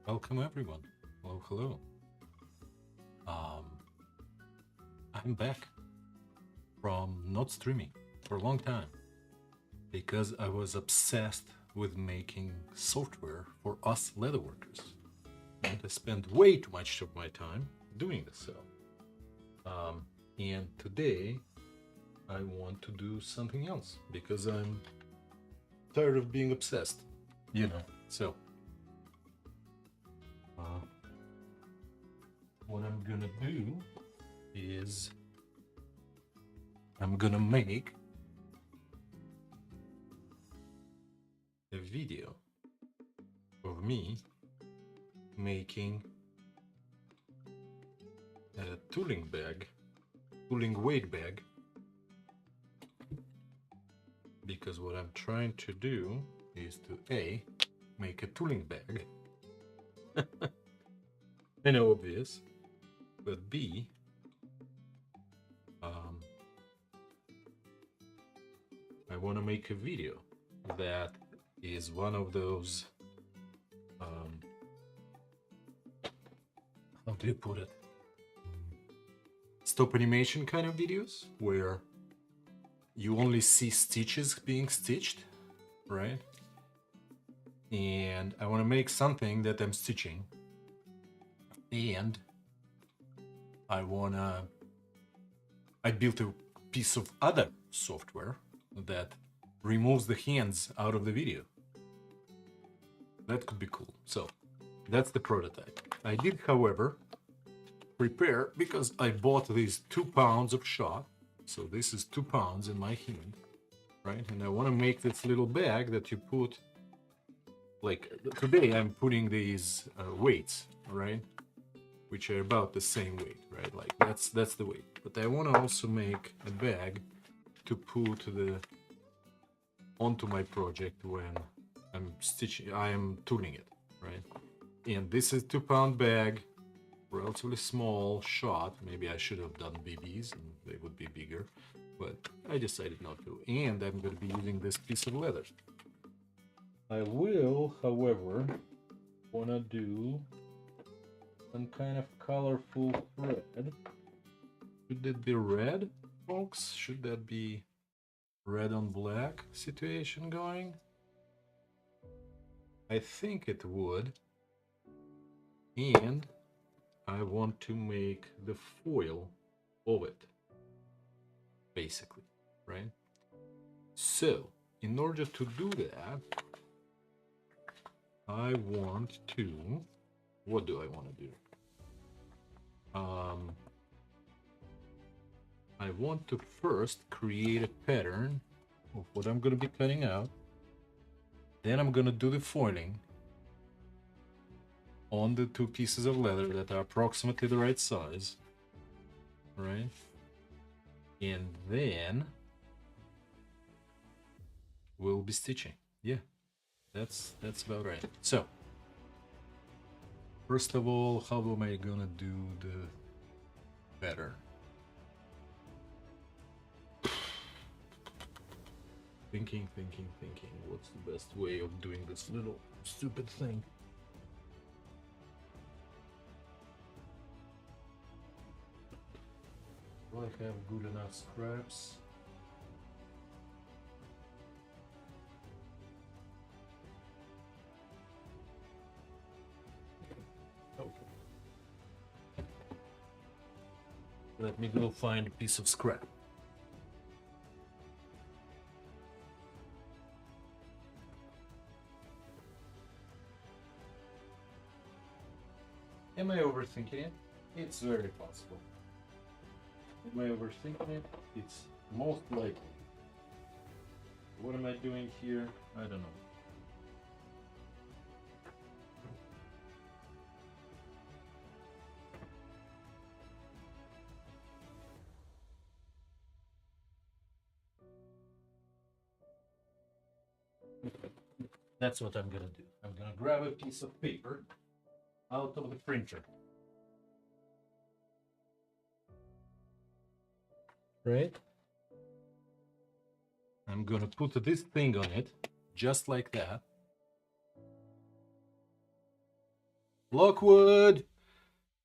Welcome everyone. Hello, hello. I'm back from not streaming for a long time because I was obsessed with making software for us leatherworkers, and I spent way too much of my time doing this. And today I want to do something else because I'm tired of being obsessed, So what I'm gonna do is I'm gonna make a video of me making a tooling weight bag, because what I'm trying to do is to A, make a tooling bag. I know, obvious, but B, I want to make a video that is one of those, how do you put it? Stop animation kind of videos where you only see stitches being stitched, right? And I want to make something that I'm stitching, and I built a piece of other software that removes the hands out of the video. That could be cool. So that's the prototype. I did, however, prepare, because I bought these 2 pounds of shot. So this is 2 pounds in my hand, right? And I want to make this little bag that you put, like today I'm putting these weights, right? Which are about the same weight, right? Like that's the weight. But I want to also make a bag to put onto my project when I am tooling it, right? And this is 2 pound bag, relatively small shot. Maybe I should have done BBs and they would be bigger, but I decided not to. And I'm going to be using this piece of leather. I will, however, want to do some kind of colorful thread. Should it be red, folks? Should that be red on black situation going? I think it would. And I want to make the foil of it, basically, right? So in order to do that, I want to, what do I want to do? I want to first create a pattern of what I'm going to be cutting out. Then I'm going to do the foiling on the 2 pieces of leather that are approximately the right size, right? And then we'll be stitching. Yeah, that's about right. So first of all, how am I gonna do the pattern? Thinking. What's the best way of doing this little stupid thing? Do I have good enough scraps? Okay. Let me go find a piece of scrap. Am I overthinking it? It's very possible. Am I overthinking it? It's most likely. What am I doing here? I don't know. That's what I'm gonna do. I'm gonna grab a piece of paper out of the printer. Right? I'm gonna put this thing on it, just like that. Lockwood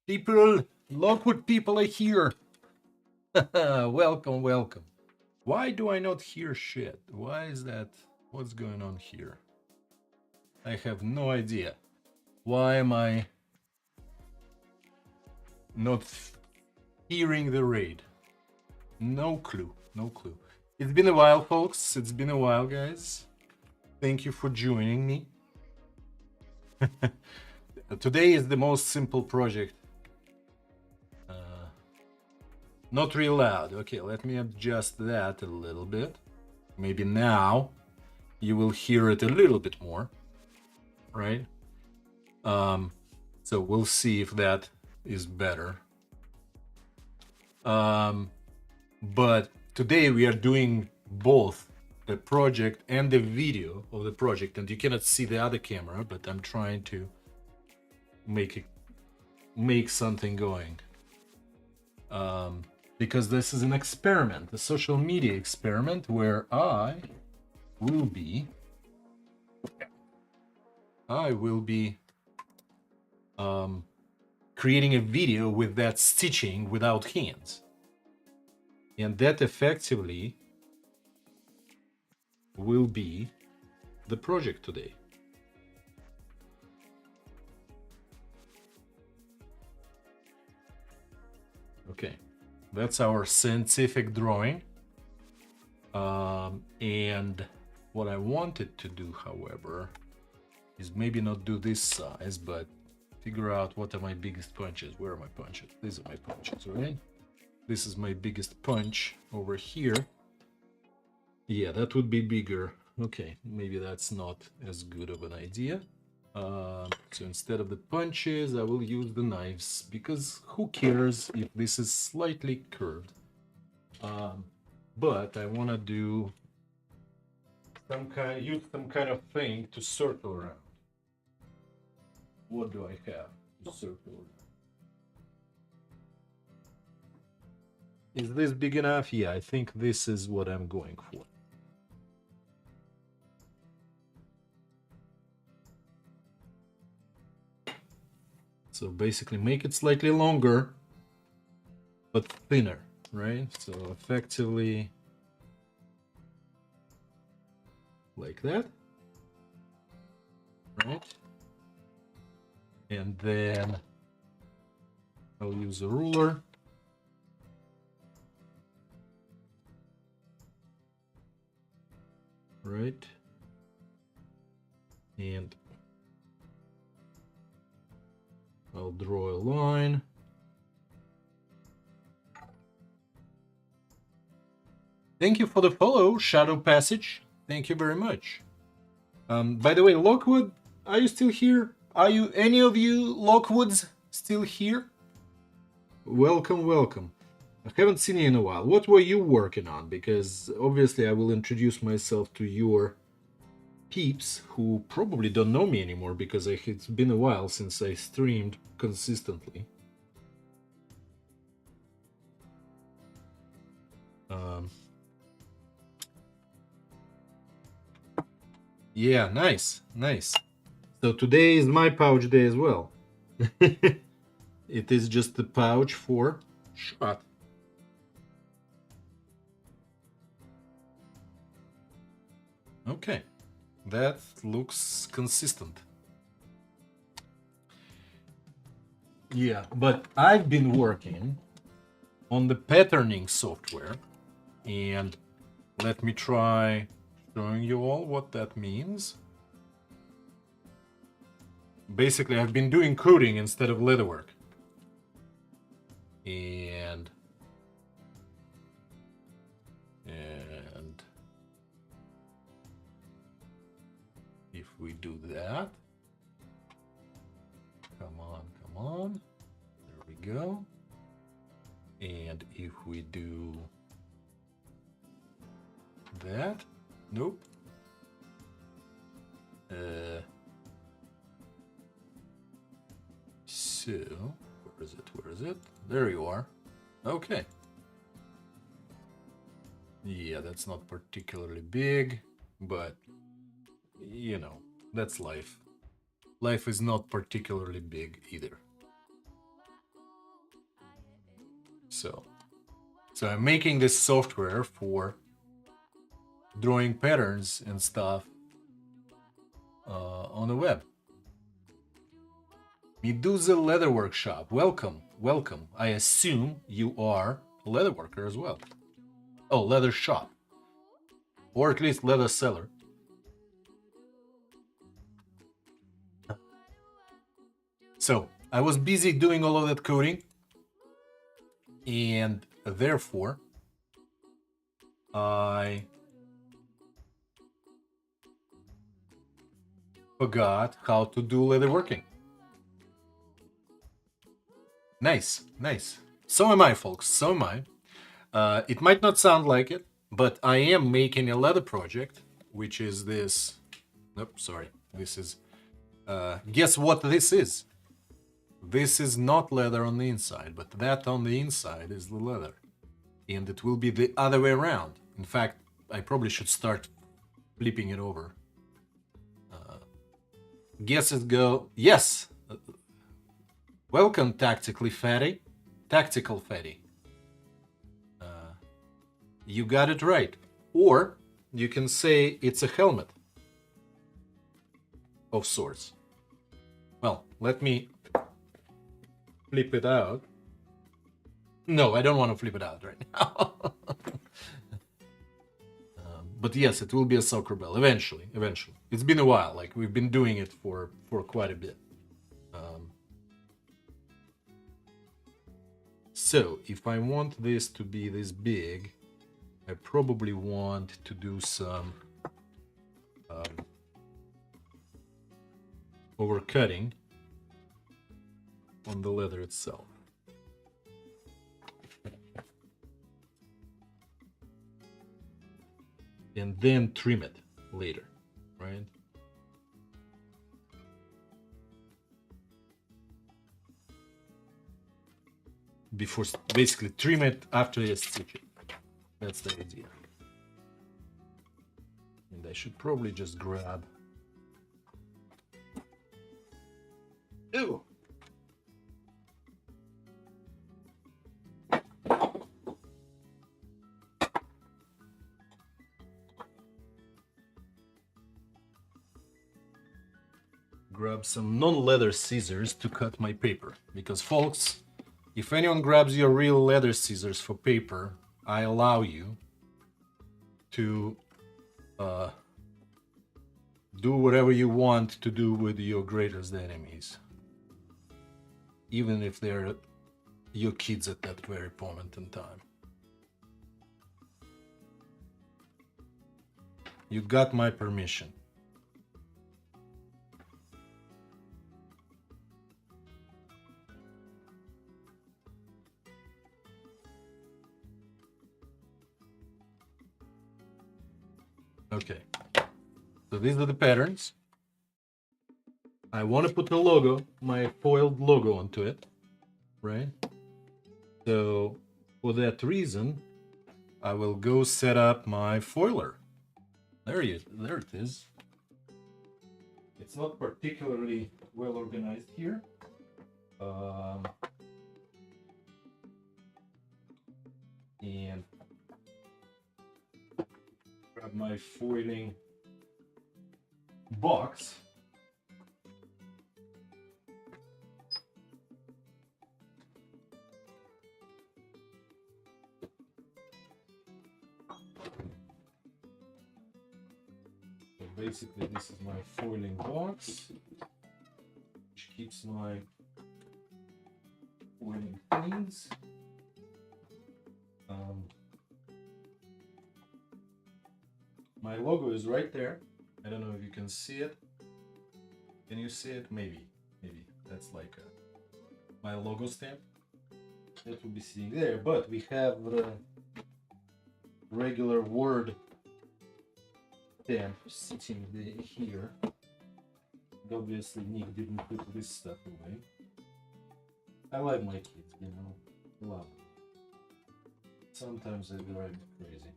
people, Lockwood people are here. Welcome, welcome. Why do I not hear shit? Why is that? What's going on here? I have no idea. Why am I not hearing the raid? No clue, no clue. It's been a while, folks. It's been a while, guys. Thank you for joining me. Today is the most simple project. Not real loud. Okay, let me adjust that a little bit. Maybe now you will hear it a little bit more, right? So we'll see if that is better. But today we are doing both the project and the video of the project, and you cannot see the other camera, but I'm trying to make something going. Because this is an experiment, a social media experiment where I will be creating a video with that stitching without hands. And that effectively will be the project today. Okay, that's our scientific drawing. And what I wanted to do, however, is maybe not do this size, but figure out what are my biggest punches. Where are my punches? These are my punches, right? This is my biggest punch over here. Yeah, that would be bigger. Okay, maybe that's not as good of an idea. So instead of the punches, I will use the knives, because who cares if this is slightly curved. But I want to do use some kind of thing to circle around. What do I have to circle around? Is this big enough? Yeah, I think this is what I'm going for. So basically make it slightly longer, but thinner, right? So effectively like that, right? And then I'll use a ruler. Right? And I'll draw a line. Thank you for the follow, Shadow Passage. Thank you very much. By the way, Lockwood, are you still here? Are you any of you Lockwoods still here? Welcome, welcome. I haven't seen you in a while. What were you working on? Because obviously I will introduce myself to your peeps who probably don't know me anymore, because it's been a while since I streamed consistently. Yeah, nice, nice. So today is my pouch day as well. It is just the pouch for shot. Okay, that looks consistent. Yeah, but I've been working on the patterning software, and let me try showing you all what that means. Basically, I've been doing coding instead of leatherwork. And if we do that, come on, there we go. And if we do that, nope. So, where is it? Where is it? There you are. Okay. Yeah, that's not particularly big, but you know, that's life. life is not particularly big either. So I'm making this software for drawing patterns and stuff on the web. Medusa Leather Workshop, welcome, welcome. I assume you are a leather worker as well. Oh, leather shop, or at least leather seller. So I was busy doing all of that coding, and therefore I forgot how to do leatherworking. Nice, nice. So am I, folks. So am I. It might not sound like it, but I am making a leather project, which is this. Nope, sorry. This is. Guess what this is? This is not leather on the inside, but that on the inside is the leather. And it will be the other way around. In fact, I probably should start flipping it over. Guesses go. Yes! Welcome, Tactical Fatty. You got it right. Or you can say it's a helmet of sorts. Well, let me flip it out. No, I don't want to flip it out right now. But yes, it will be a soccer ball eventually. It's been a while. Like, we've been doing it for quite a bit. So if I want this to be this big, I probably want to do some overcutting on the leather itself. And then trim it later, right? Before, basically trim it after you stitch it. That's the idea. And I should probably just grab. Ew! Grab some non-leather scissors to cut my paper. Because, folks, if anyone grabs your real leather scissors for paper, I allow you to do whatever you want to do with your greatest enemies. Even if they're your kids at that very moment in time. You got my permission. Okay, so these are the patterns. I want to put the logo, my foiled logo onto it, right? So for that reason, I will go set up my foiler. There it is. It's not particularly well organized here. And grab my foiling box. So basically this is my foiling box, which keeps my foiling things. My logo is right there. I don't know if you can see it. Can you see it? Maybe. That's like my logo stamp. That will be sitting there. But we have the regular word stamp sitting here. Obviously, Nick didn't put this stuff away. I like my kids, you know. Love them. Sometimes they drive me crazy.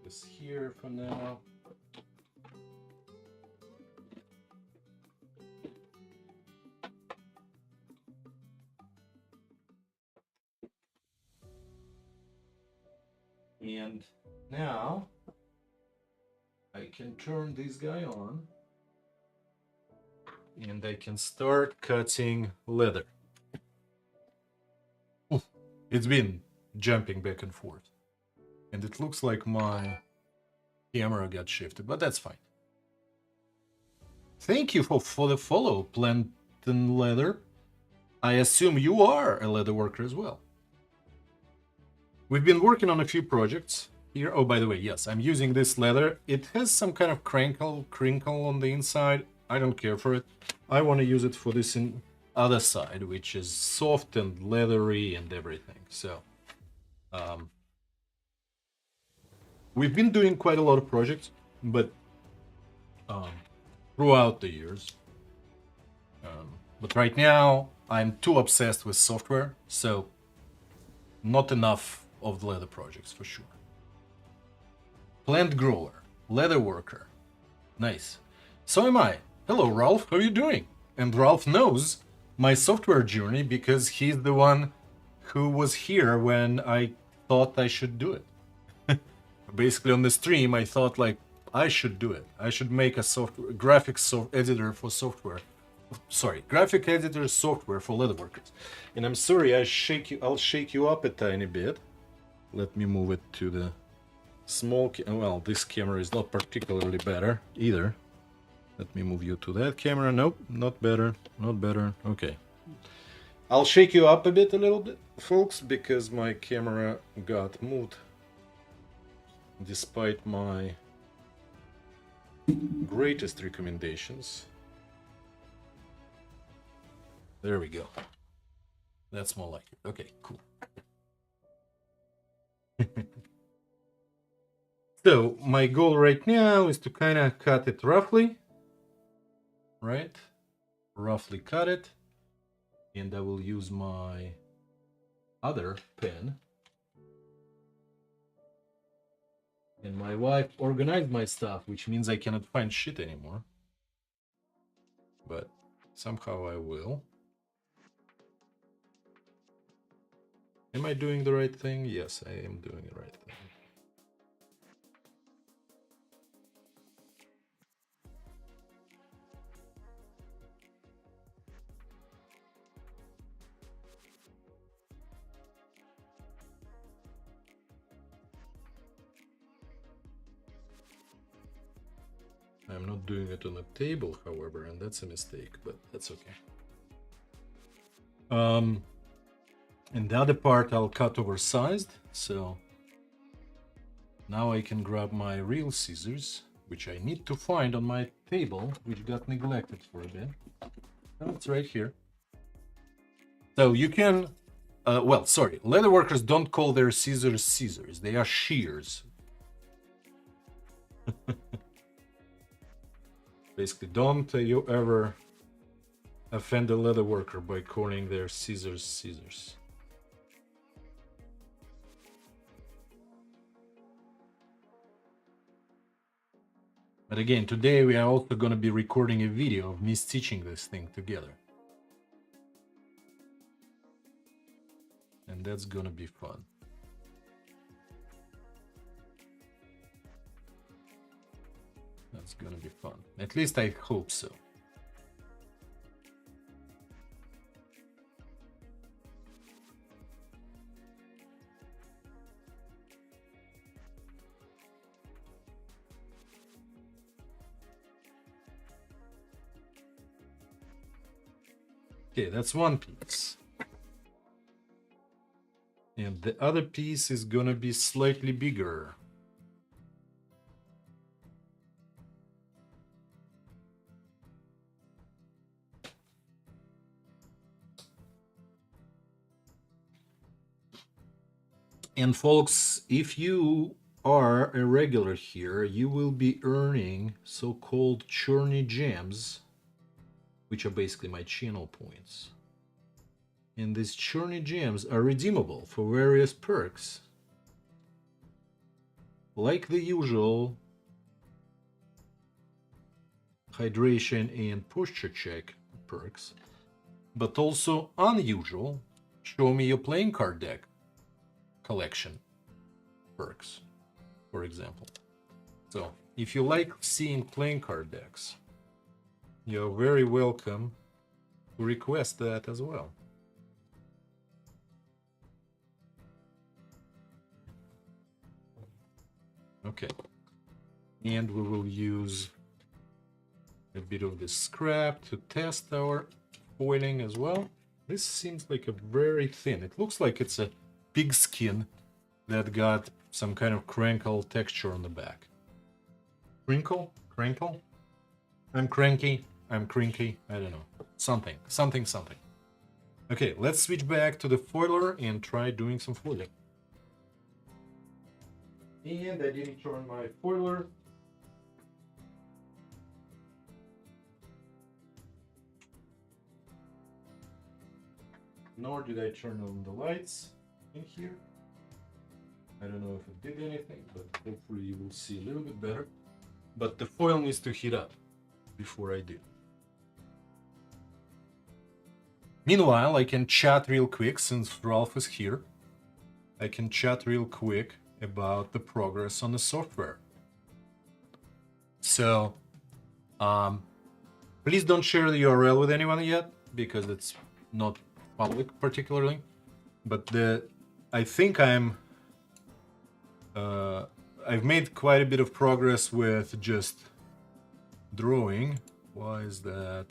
This here for now. And now I can turn this guy on and I can start cutting leather. Ooh, it's been jumping back and forth. And it looks like my camera got shifted, but that's fine. Thank you for the follow, Plantain Leather. I assume you are a leather worker as well. We've been working on a few projects here. Oh, by the way, yes, I'm using this leather. It has some kind of crinkle on the inside. I don't care for it. I want to use it for this other side, which is soft and leathery and everything. So, we've been doing quite a lot of projects, but throughout the years. But right now, I'm too obsessed with software, so not enough of the leather projects for sure. Plant grower, leather worker. Nice. So am I. Hello, Ralph. How are you doing? And Ralph knows my software journey because he's the one who was here when I thought I should do it. Basically, on the stream, I thought like I should do it. I should make a graphic editor for software. Sorry, graphic editor software for leather workers. And I'm sorry, I'll shake you up a tiny bit. Let me move it to the small. Well, this camera is not particularly better either. Let me move you to that camera. Nope, not better. Not better. Okay. I'll shake you up a little bit, folks, because my camera got moved. Despite my greatest recommendations. There we go. That's more like it. Okay, cool. So my goal right now is to kind of cut it roughly, right? Roughly cut it. And I will use my other pen. And my wife organized my stuff, which means I cannot find shit anymore. But somehow I will. Am I doing the right thing? Yes, I am doing the right thing. I'm not doing it on a table, however, and that's a mistake, but that's okay. And the other part I'll cut oversized, so now I can grab my real scissors, which I need to find on my table, which got neglected for a bit. Oh, it's right here. So you can, well, sorry, leather workers don't call their scissors scissors, they are shears. Basically, don't you ever offend a leather worker by calling their scissors scissors. But again, today we are also going to be recording a video of me stitching this thing together. And that's going to be fun. That's going to be fun. At least I hope so. Okay, that's one piece. And the other piece is gonna be slightly bigger. And folks, if you are a regular here, you will be earning so-called Cherny gems, which are basically my channel points. And these Cherny gems are redeemable for various perks. like the usual, hydration and posture check perks, but also unusual, show me your playing card deck collection perks, for example. So if you like seeing playing card decks, you're very welcome to request that as well. Okay, and we will use a bit of this scrap to test our foiling as well. This seems like a very thin. It looks like it's a pig skin that got some kind of crinkle texture on the back. Crinkle? Crinkle? I'm cranky. I'm crinky. I don't know. Something. Okay, let's switch back to the foiler and try doing some foiling. And I didn't turn my foiler. Nor did I turn on the lights in here. I don't know if it did anything, but hopefully you will see a little bit better. But the foil needs to heat up before I do. Meanwhile, I can chat real quick since Ralph is here. I can chat real quick about the progress on the software. So, please don't share the URL with anyone yet because it's not public particularly. But I think I've made quite a bit of progress with just drawing. Why is that?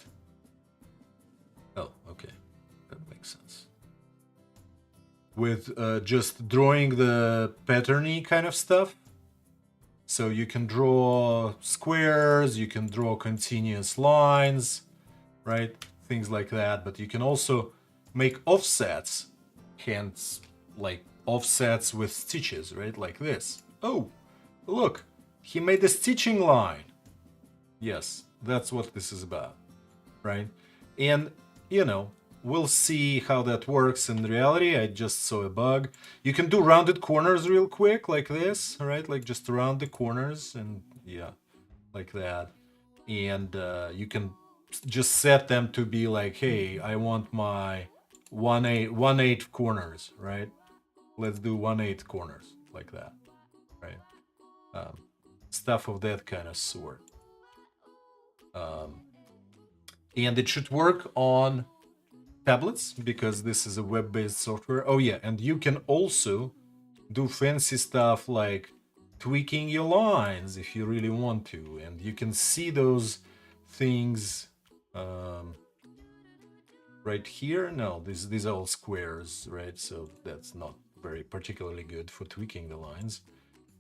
Oh, okay, that makes sense. With just drawing the patterny kind of stuff. So you can draw squares, you can draw continuous lines, right? Things like that. But you can also make offsets, hence like offsets with stitches, right? Like this. Oh, look, he made a stitching line. Yes, that's what this is about, right? And, you know, we'll see how that works in reality. I just saw a bug. You can do rounded corners real quick, like this, right? Like just round the corners and yeah, like that. And you can just set them to be like, hey, I want my 1/8 corners, right? Let's do 1/8 corners, like that, right? Stuff of that kind of sort. And it should work on tablets because this is a web-based software. Oh yeah, and you can also do fancy stuff like tweaking your lines if you really want to, and you can see those things right here. No, these are all squares, right? So that's not very particularly good for tweaking the lines.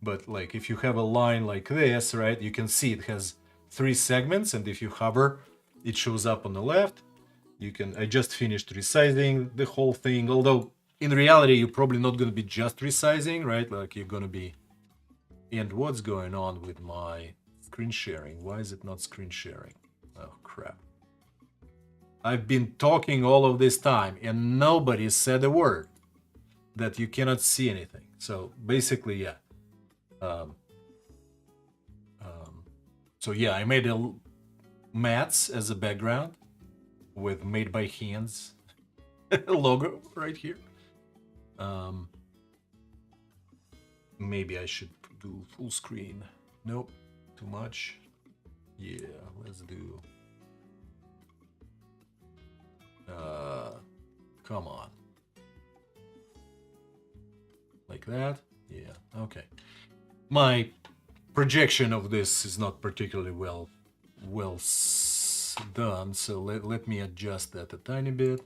But like if you have a line like this, right, you can see it has 3 segments, and if you hover, it shows up on the left. You can, I just finished resizing the whole thing, although in reality, you're probably not going to be just resizing, right? Like you're going to be, and what's going on with my screen sharing? Why is it not screen sharing? Oh, crap. I've been talking all of this time and nobody said a word that you cannot see anything. So basically, yeah. So yeah, I made a mats as a background with made by hands logo right here. Maybe I should do full screen. Nope, too much. Yeah, let's do. Come on. Like that? Yeah, okay. My projection of this is not particularly well done, so let me adjust that a tiny bit.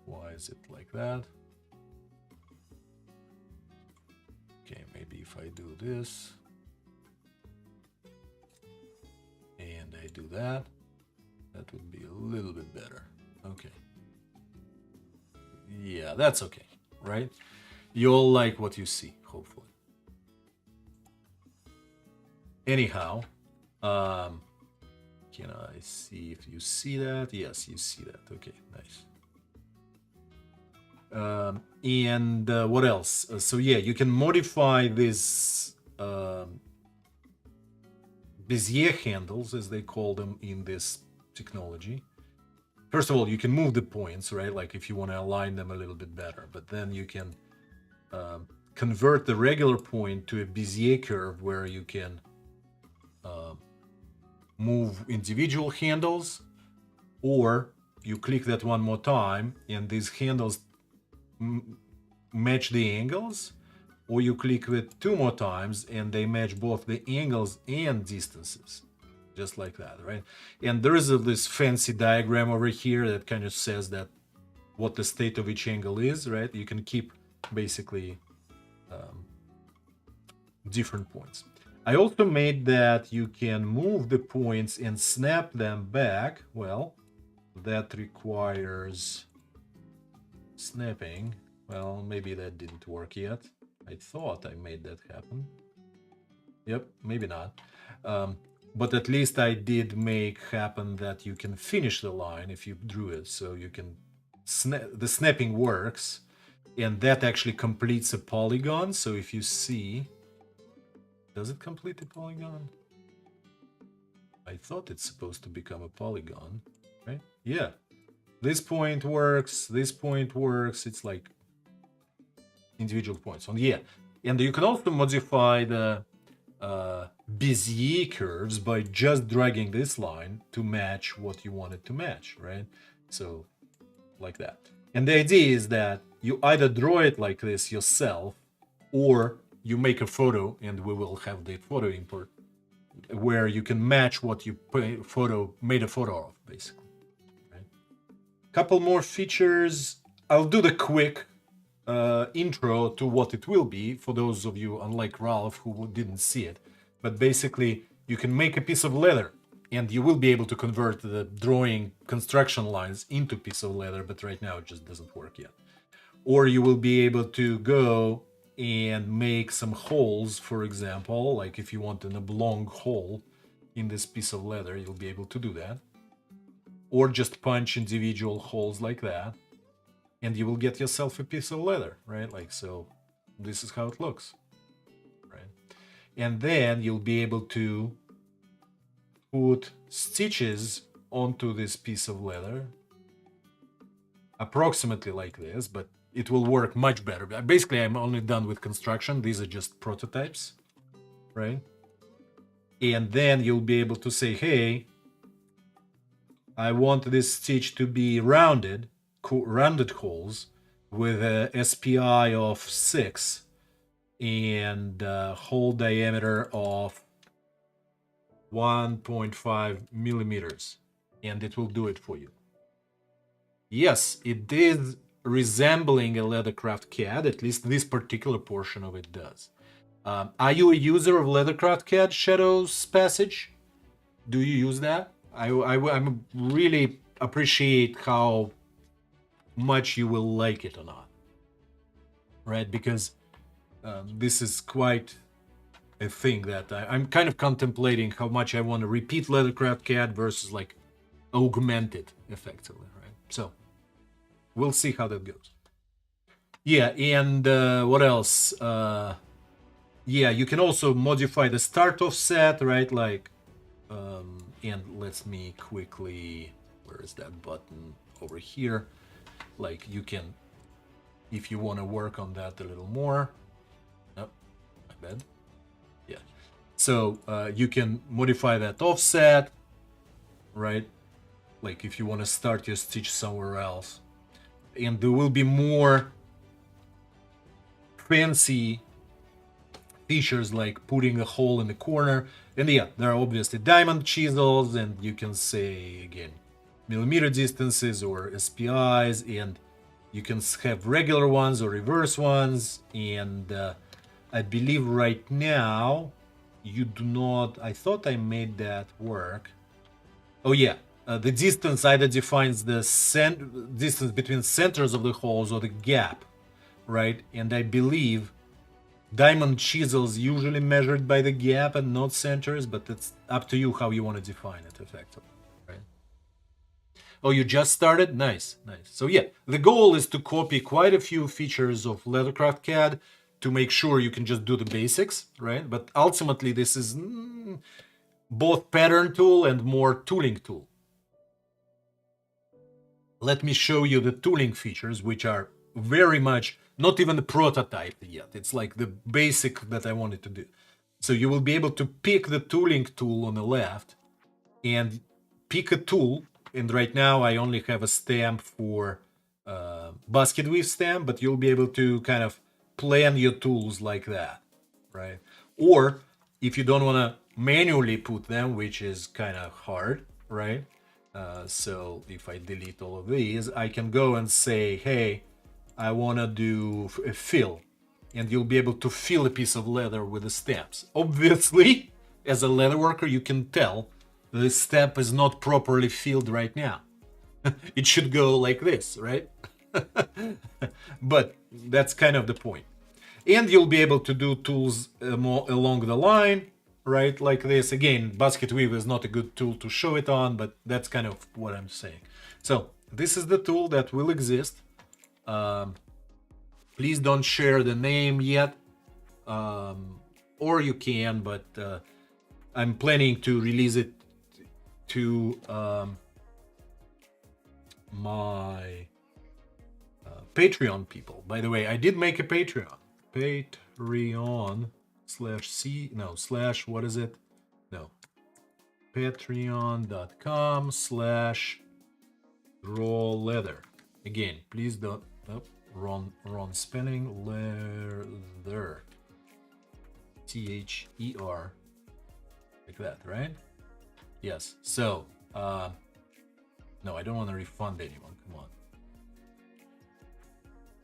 Why is it like that? Okay, maybe if I do this and I do that, that would be a little bit better. Okay. Yeah, that's okay, right? You'll like what you see, hopefully. Anyhow, can I see if you see that? Yes, you see that. Okay, nice. And what else? So yeah, you can modify this Bezier handles, as they call them in this technology. First of all, you can move the points, right? Like if you want to align them a little bit better, but then you can convert the regular point to a Bezier curve where you can move individual handles, or you click that one more time and these handles match the angles, or you click it 2 more times and they match both the angles and distances, just like that, right? And there is this fancy diagram over here that kind of says that what the state of each angle is, right? You can keep basically different points. I also made that you can move the points and snap them back. Well, that requires snapping. Well, maybe that didn't work yet. I thought I made that happen. Yep, maybe not. But at least I did make happen that you can finish the line if you drew it. So you can the snapping works, and that actually completes a polygon. So if you see, does it complete the polygon? I thought it's supposed to become a polygon, right? Yeah. This point works, this point works. It's like individual points. So yeah. And you can also modify the Bezier curves by just dragging this line to match what you want it to match, right? So like that. And the idea is that you either draw it like this yourself, or you make a photo, and we will have the photo import where you can match what you made a photo of, basically. Right? Couple more features. I'll do the quick intro to what it will be for those of you, unlike Ralph, who didn't see it. But basically, you can make a piece of leather, and you will be able to convert the drawing construction lines into piece of leather, but right now it just doesn't work yet. Or you will be able to go and make some holes, for example, like if you want an oblong hole in this piece of leather, you'll be able to do that. Or just punch individual holes like that, and you will get yourself a piece of leather, right? Like, so this is how it looks, right? And then you'll be able to put stitches onto this piece of leather, approximately like this, but it will work much better. Basically, I'm only done with construction. These are just prototypes, right? And then you'll be able to say, hey, I want this stitch to be rounded holes with a SPI of 6 and hole diameter of 1.5 millimeters, and it will do it for you. Yes, it is resembling a Leathercraft CAD, at least this particular portion of it does. Are you a user of Leathercraft CAD Shadows Passage? Do you use that? I really appreciate how much you will like it or not, right? Because this is quite a thing that I'm kind of contemplating how much I want to repeat Leathercraft CAD versus like augment it effectively, right? So we'll see how that goes. Yeah, and what else? Yeah, you can also modify the start offset, right? Like, and let me quickly, where is that button? Over here. Like, you can, if you want to work on that a little more. Oh, my bad. Yeah. So you can modify that offset, right? Like if you want to start your stitch somewhere else. And there will be more fancy features like putting a hole in the corner. And yeah, there are obviously diamond chisels, and you can say, again, millimeter distances or SPIs, and you can have regular ones or reverse ones. And I believe right now you do not, I thought I made that work. Oh yeah, the distance either defines the distance between centers of the holes or the gap, right? And I believe diamond chisels usually measured by the gap and not centers, but it's up to you how you want to define it effectively, right? Oh, you just started? Nice, nice. So yeah, the goal is to copy quite a few features of Leathercraft CAD to make sure you can just do the basics, right? But ultimately, this is both pattern tool and more tooling tool. Let me show you the tooling features, which are very much not even the prototype yet. It's like the basic that I wanted to do. So you will be able to pick the tooling tool on the left and pick a tool. And right now I only have a stamp for basket weave stamp, but you'll be able to kind of plan your tools like that, right? Or if you don't want to manually put them, which is kind of hard, right? So if I delete all of these, I can go and say, hey, I want to do a fill, and you'll be able to fill a piece of leather with the stamps. Obviously, as a leather worker, you can tell the stamp is not properly filled right now. It should go like this, right? But that's kind of the point. And you'll be able to do tools more along the line, right? Like this. Again, basket weave is not a good tool to show it on, but that's kind of what I'm saying. So this is the tool that will exist. Please don't share the name yet, or you can, but I'm planning to release it to my Patreon people. By the way, I did make a Patreon. Patreon/what is it? No. Patreon.com/raw leather. Again, please don't wrong spelling. Leather. THER. Like that, right? Yes. So no, I don't want to refund anyone. Come on.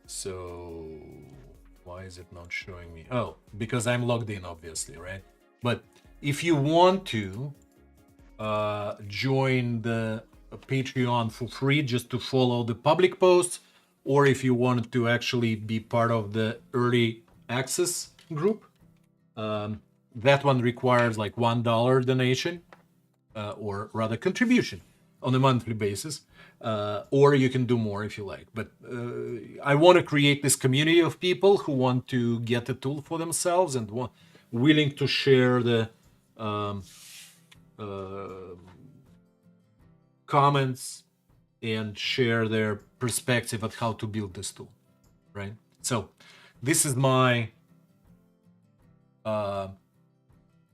So why is it not showing me? Oh, because I'm logged in, obviously, right? But if you want to join the Patreon for free just to follow the public posts, or if you want to actually be part of the early access group, that one requires like $1 donation, or rather contribution on a monthly basis, or you can do more if you like. But I want to create this community of people who want to get a tool for themselves and willing to share the comments and share their perspective on how to build this tool, right? So this is my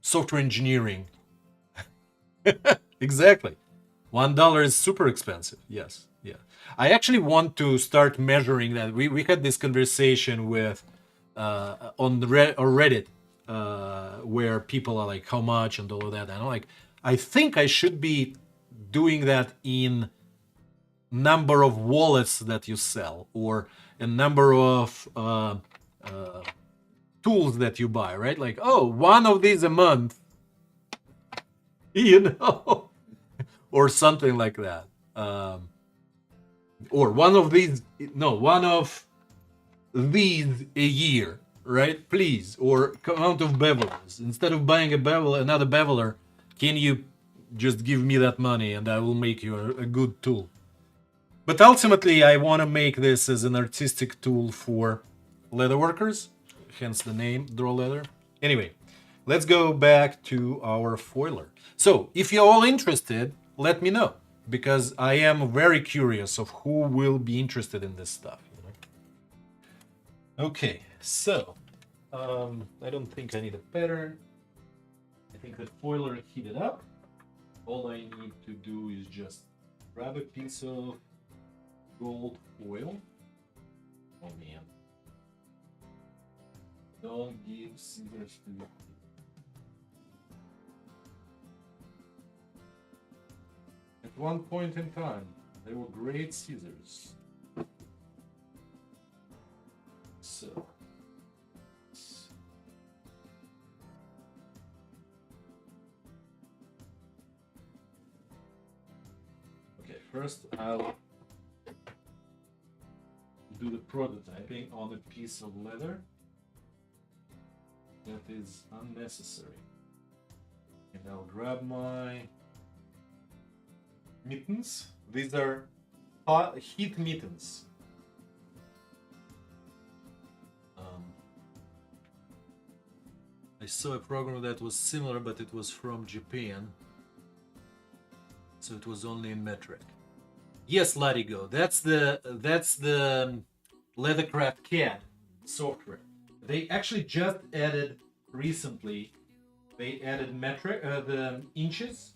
software engineering. Exactly. $1 is super expensive. Yes. Yeah. I actually want to start measuring that. We had this conversation with on the Reddit where people are like, how much and all of that. And I'm like, I think I should be doing that in number of wallets that you sell, or a number of tools that you buy, right? Like, oh, one of these a month, you know, or something like that. Or one of these a year, right? Please. Or amount of bevelers. Instead of buying another beveler, can you just give me that money and I will make you a good tool? But ultimately, I want to make this as an artistic tool for leather workers, hence the name, Draw Leather. Anyway, let's go back to our foiler. So, if you're all interested, let me know, because I am very curious of who will be interested in this stuff. You know? Okay, so, I don't think I need a pattern. I think the foiler heated up. All I need to do is just grab a piece of gold foil. Oh man. Don't give scissors to me. At one point in time, they were great scissors. So. Okay, first I'll do the prototyping on a piece of leather that is unnecessary. And I'll grab my mittens. These are hot heat mittens. I saw a program that was similar, but it was from Japan, so it was only in metric. Yes, Latigo, that's the Leathercraft CAD software. They actually just added recently. They added metric, the inches,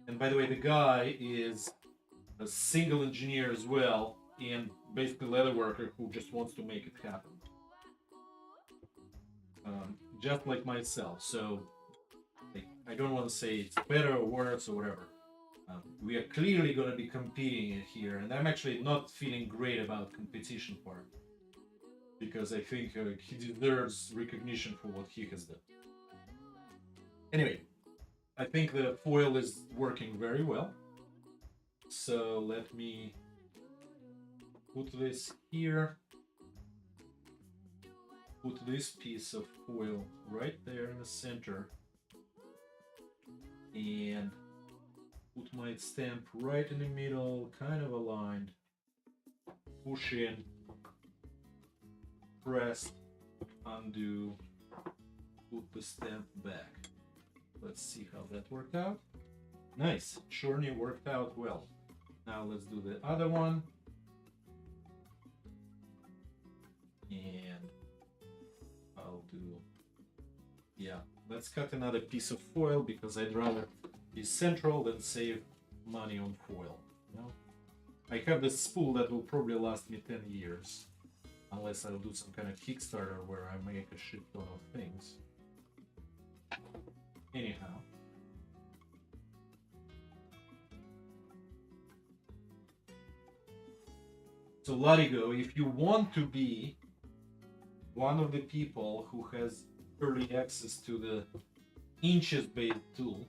and by the way, the guy is a single engineer as well, and basically leather worker who just wants to make it happen. Just like myself, so I don't want to say it's better or worse or whatever. We are clearly going to be competing here, and I'm actually not feeling great about competition part, because I think he deserves recognition for what he has done. Anyway, I think the foil is working very well. So let me put this here. Put this piece of foil right there in the center. And put my stamp right in the middle, kind of aligned. Push in. Press. Undo. Put the stamp back. Let's see how that worked out. Nice. Cherney worked out well. Now let's do the other one. And I'll do, yeah, let's cut another piece of foil because I'd rather be central than save money on foil. You know? I have this spool that will probably last me 10 years. Unless I'll do some kind of Kickstarter where I make a shit ton of things. Anyhow. So Latigo, if you want to be one of the people who has early access to the inches-based tool,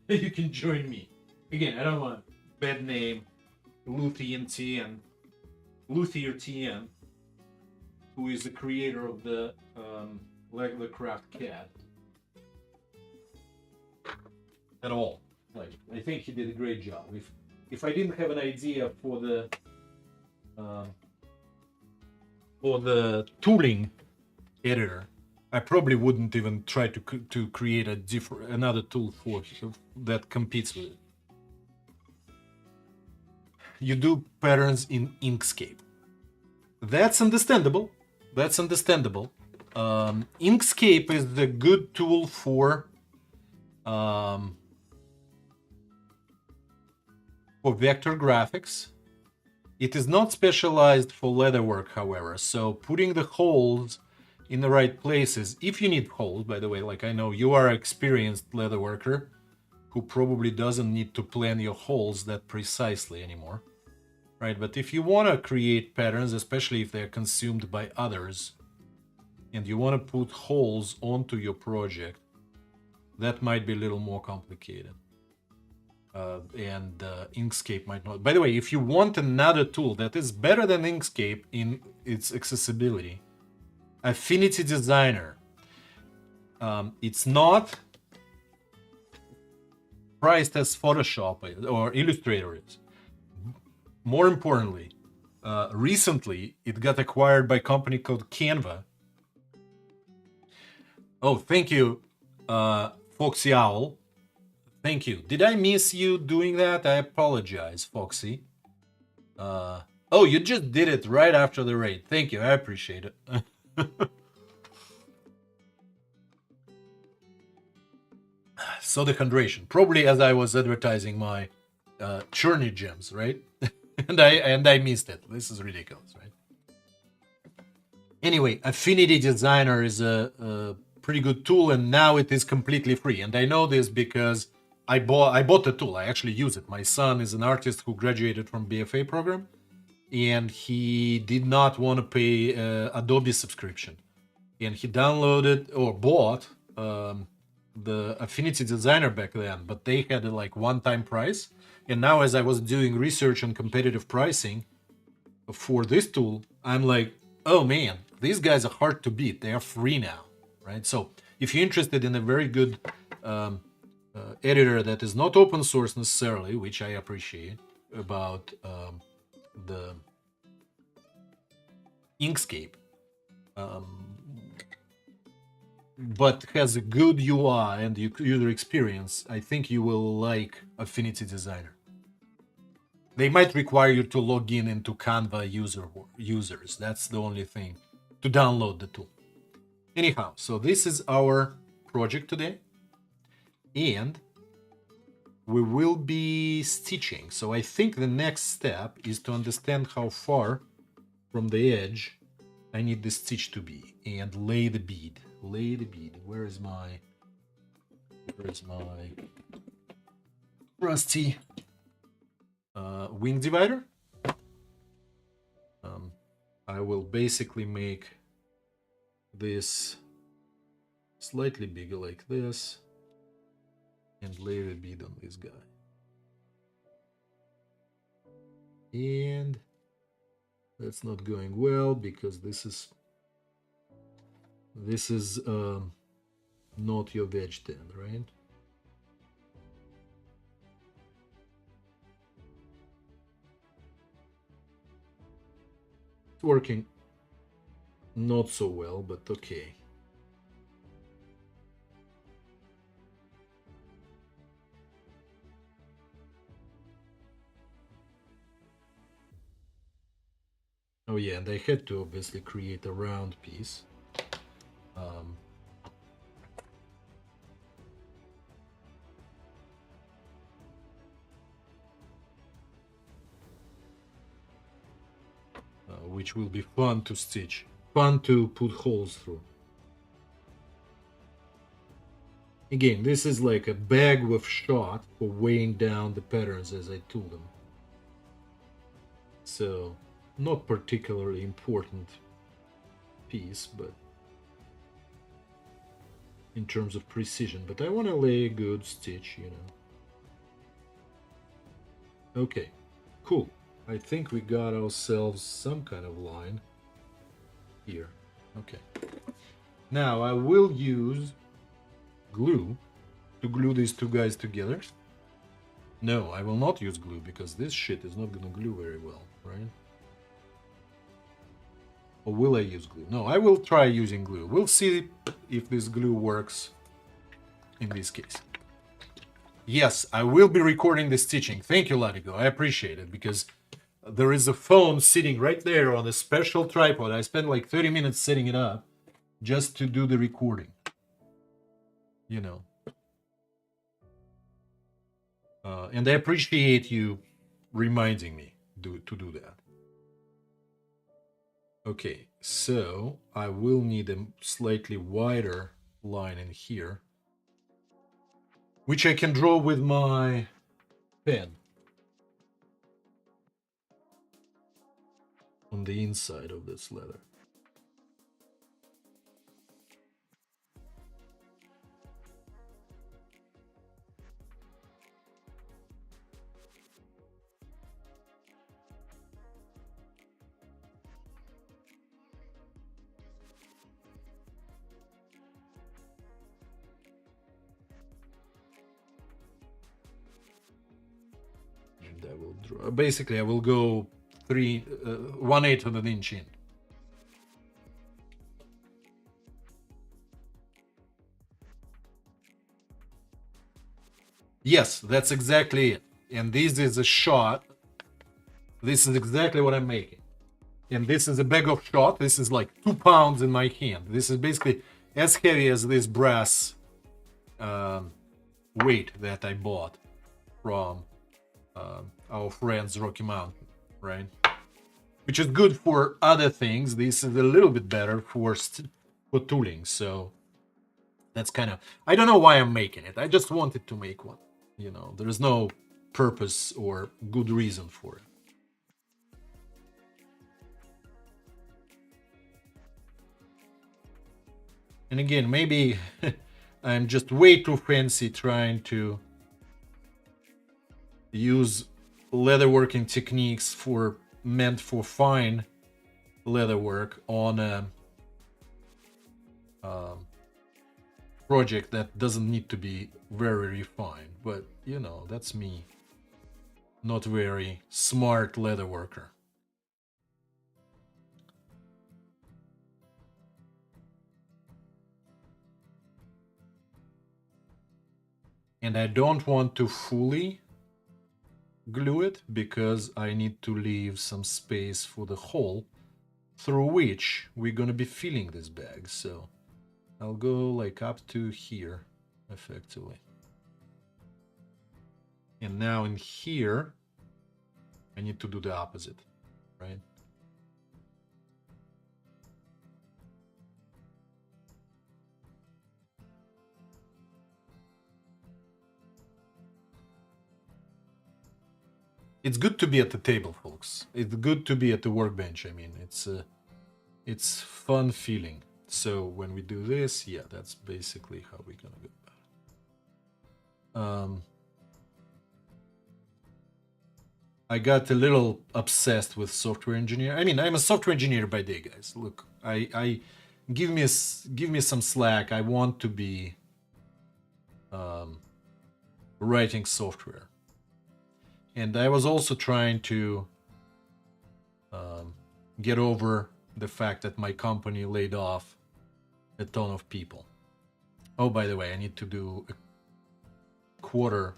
you can join me. Again, I don't want a bad name, Luthier TN, who is the creator of the Leathercraft CAD. At all. Like, I think he did a great job. If I didn't have an idea for the tooling editor, I probably wouldn't even try to create another tool for that competes with it. You do patterns in Inkscape. That's understandable. That's understandable. Inkscape is the good tool for vector graphics. It is not specialized for leatherwork, however, so putting the holes in the right places, if you need holes, by the way, like I know you are an experienced leatherworker who probably doesn't need to plan your holes that precisely anymore, right? But if you want to create patterns, especially if they're consumed by others, and you want to put holes onto your project, that might be a little more complicated. Inkscape might not. By the way, if you want another tool that is better than Inkscape in its accessibility, Affinity Designer. It's not priced as Photoshop or Illustrator is. More importantly, recently it got acquired by a company called Canva. Oh, thank you, Foxy Owl. Thank you. Did I miss you doing that? I apologize, Foxy. Oh, you just did it right after the raid. Thank you. I appreciate it. So the hydration, probably as I was advertising my Cherney gems, right? and I missed it. This is ridiculous, right? Anyway, Affinity Designer is a pretty good tool, and now it is completely free. And I know this because I bought the tool. I actually use it. My son is an artist who graduated from BFA program, and he did not want to pay Adobe subscription, and he downloaded or bought the Affinity Designer back then, but they had a like one-time price. And now, as I was doing research on competitive pricing for this tool, I'm like, oh man, these guys are hard to beat. They are free now, right? So if you're interested in a very good editor that is not open source necessarily, which I appreciate about the Inkscape, but has a good UI and user experience, I think you will like Affinity Designer. They might require you to log in into Canva users. That's the only thing, to download the tool. Anyhow, so this is our project today. And we will be stitching. So I think the next step is to understand how far from the edge I need the stitch to be and lay the bead. Lay the bead. Where is my rusty wing divider? I will basically make this slightly bigger like this and lay the bead on this guy. And that's not going well because this is not your wedge then, right? It's working not so well, but okay. Oh yeah, and I had to obviously create a round piece. Which will be fun to stitch, fun to put holes through. Again, this is like a bag with shot for weighing down the patterns as I tool them. So, not particularly important piece, but in terms of precision. But I want to lay a good stitch, you know. Okay, cool. I think we got ourselves some kind of line here. Okay. Now I will use glue to glue these two guys together. No, I will not use glue because this shit is not gonna glue very well, right? Or will I use glue? No, I will try using glue. We'll see if this glue works in this case. Yes, I will be recording the stitching. Thank you, Latigo. I appreciate it because there is a phone sitting right there on a special tripod. I spent like 30 minutes setting it up just to do the recording. You know. And I appreciate you reminding me to do that. Okay, so I will need a slightly wider line in here, which I can draw with my pen on the inside of this leather. And I will draw. Basically, I will go 1/8 of an inch in. Yes, that's exactly it. And this is a shot. This is exactly what I'm making. And this is a bag of shot. This is like 2 pounds in my hand. This is basically as heavy as this brass weight that I bought from our friends Rocky Mountain, right? Which is good for other things. This is a little bit better for tooling. So that's kind of, I don't know why I'm making it. I just wanted to make one. You know, there is no purpose or good reason for it. And again, maybe I'm just way too fancy trying to use leatherworking techniques meant for fine leatherwork on a project that doesn't need to be very refined, but you know, that's me. Not very smart leather worker. And I don't want to fully glue it because I need to leave some space for the hole through which we're gonna be filling this bag. So I'll go like up to here effectively. And now in here, I need to do the opposite, right? It's good to be at the table, folks. It's good to be at the workbench. I mean, it's fun feeling. So when we do this, yeah, that's basically how we're gonna go about it. I got a little obsessed with software engineer. I mean, I'm a software engineer by day, guys. Look, I give me some slack. I want to be writing software. And I was also trying to get over the fact that my company laid off a ton of people. Oh, by the way, I need to do a 1/4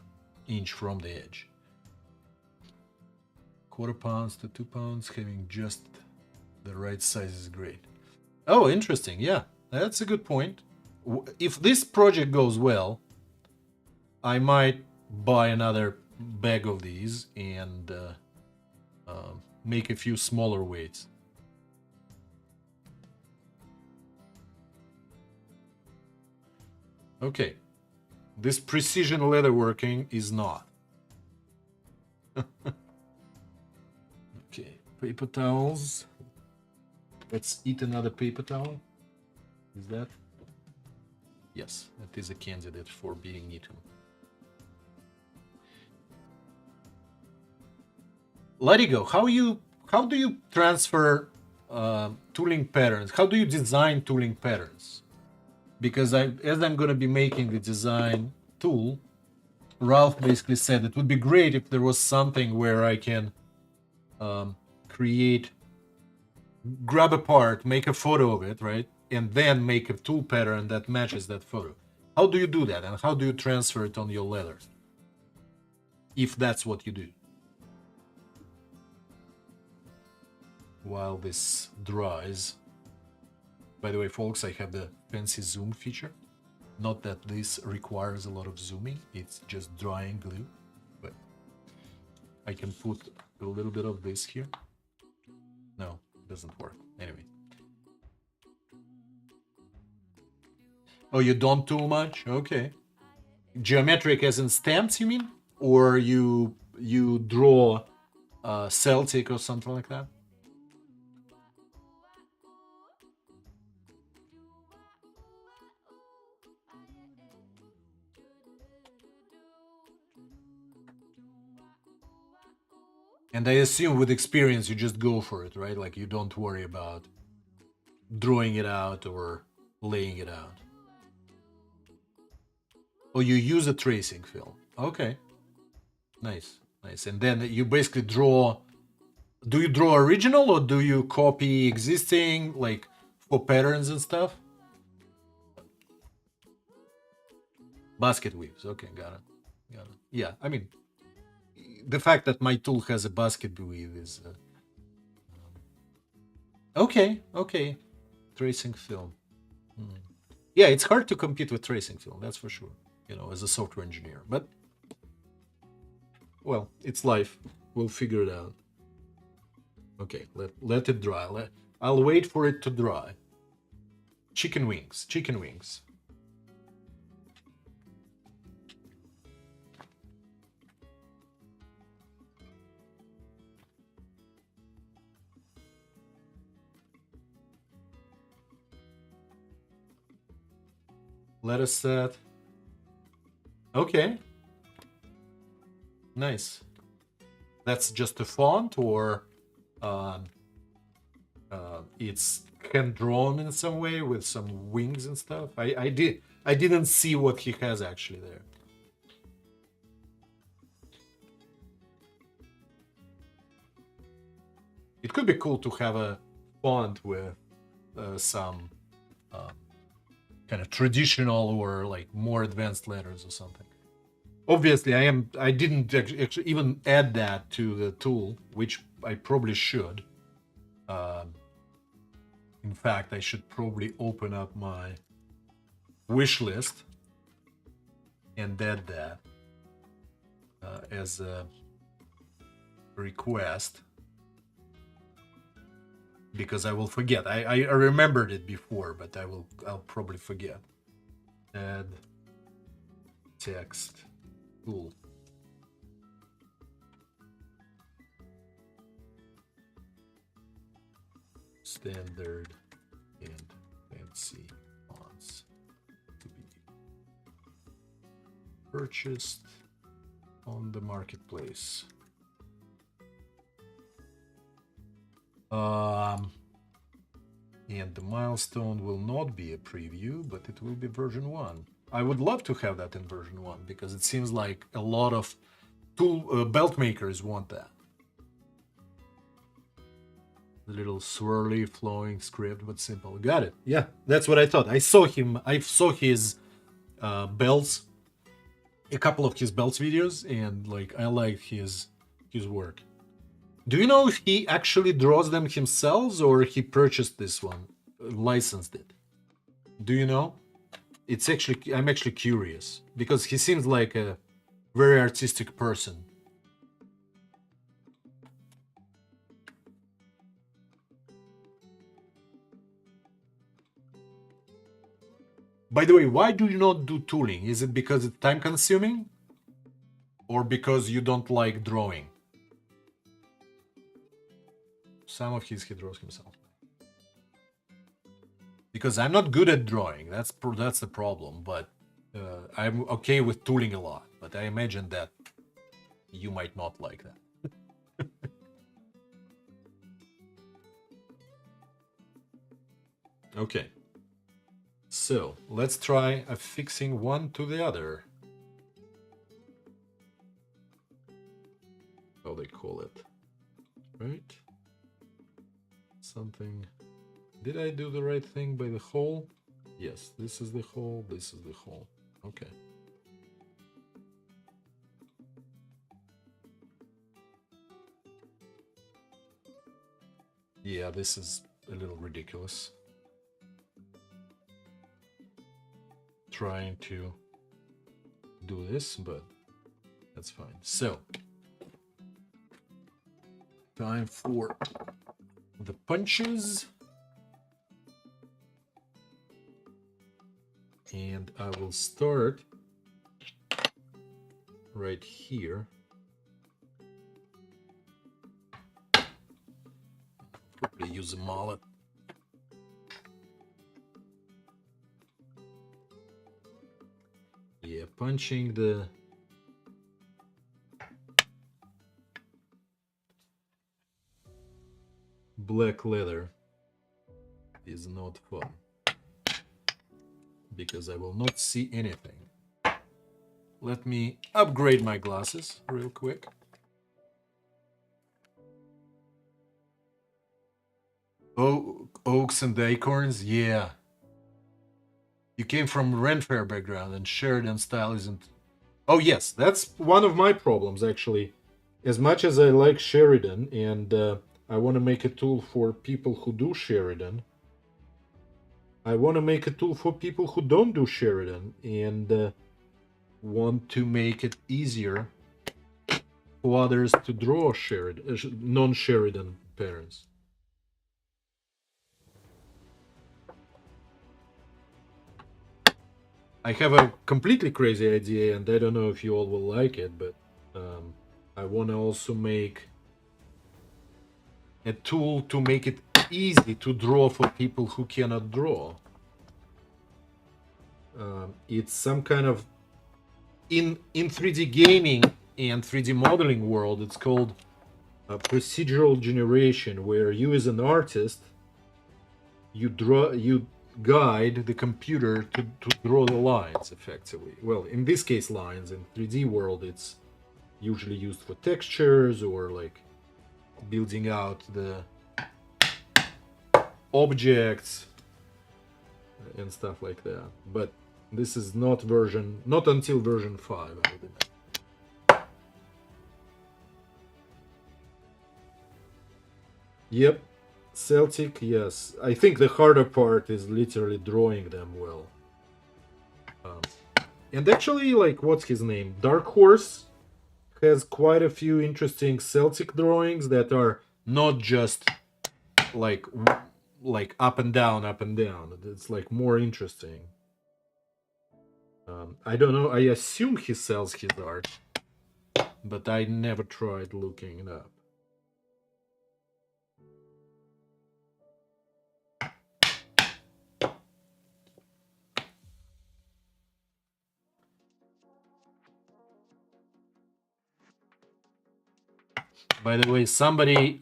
inch from the edge. 1/4 pounds to 2 pounds, having just the right size is great. Oh, interesting. Yeah, that's a good point. If this project goes well, I might buy another bag of these and make a few smaller weights. Okay, this precision leatherworking is not. Okay, paper towels. Let's eat another paper towel. Is that? Yes, that is a candidate for being eaten. Larigo, how do you transfer tooling patterns? How do you design tooling patterns? Because as I'm going to be making the design tool, Ralph basically said it would be great if there was something where I can grab a part, make a photo of it, right? And then make a tool pattern that matches that photo. How do you do that? And how do you transfer it on your leather? If that's what you do. While this dries. By the way, folks, I have the fancy zoom feature. Not that this requires a lot of zooming, it's just drying glue, but I can put a little bit of this here. No, it doesn't work. Anyway. Oh, you don't tool much? Okay. Geometric as in stamps, you mean? Or you draw Celtic or something like that? And I assume with experience, you just go for it, right? Like you don't worry about drawing it out or laying it out. Oh, you use a tracing film. Okay. Nice, nice. And then you basically draw. Do you draw original or do you copy existing, like for patterns and stuff? Basket weaves. Okay, got it. Got it. Yeah, I mean, the fact that my tool has a basket weave is okay. Okay, tracing film. Yeah, it's hard to compete with tracing film. That's for sure. You know, as a software engineer, but well, it's life. We'll figure it out. Okay, let it dry. I'll wait for it to dry. Chicken wings. Chicken wings. Lettuce set. Okay. Nice. That's just a font or it's hand drawn in some way with some wings and stuff. I didn't see what he has actually there. It could be cool to have a font with some kind of traditional or like more advanced letters or something. Obviously, I didn't actually even add that to the tool, which I probably should. In fact, I should probably open up my wish list and add that as a request, because I will forget. I remembered it before, but I'll probably forget. Add text tool. Standard and fancy fonts to be purchased on the marketplace. And the milestone will not be a preview, but it will be version 1. I would love to have that in version 1 because it seems like a lot of tool belt makers want that. The little swirly flowing script, but simple. Got it. Yeah, that's what I thought. I saw his belts, a couple of his belts videos, and like I like his work. Do you know if he actually draws them himself or he purchased this one, licensed it? Do you know? I'm actually curious because he seems like a very artistic person. By the way, why do you not do tooling? Is it because it's time consuming or because you don't like drawing? Some of he draws himself. Because I'm not good at drawing. That's the problem. But I'm okay with tooling a lot. But I imagine that you might not like that. Okay. So let's try affixing one to the other. How they call it, right? Something. Did I do the right thing by the hole? Yes, this is the hole, this is the hole. Okay. Yeah, this is a little ridiculous. Trying to do this, but that's fine. So, time for the punches. And I will start right here. Probably use a mallet. Yeah, punching the black leather is not fun because I will not see anything. Let me upgrade my glasses real quick. Oh, oaks and acorns, yeah. You came from Ren Fair background and Sheridan style isn't... Oh yes, that's one of my problems actually. As much as I like Sheridan and I want to make a tool for people who do Sheridan, I want to make a tool for people who don't do Sheridan and want to make it easier for others to draw Sheridan, non-Sheridan parents. I have a completely crazy idea, and I don't know if you all will like it, but I want to also make a tool to make it easy to draw for people who cannot draw. It's some kind of in 3D gaming and 3D modeling world, it's called procedural generation, where you as an artist you guide the computer to draw the lines effectively. Well, in this case lines. In 3D world it's usually used for textures or like building out the objects and stuff like that. But this is not until version 5, I would imagine. Yep, Celtic, yes. I think the harder part is literally drawing them well. And actually, like, what's his name? Dark Horse has quite a few interesting Celtic drawings that are not just like up and down, up and down. It's like more interesting. I don't know. I assume he sells his art, but I never tried looking it up. By the way, somebody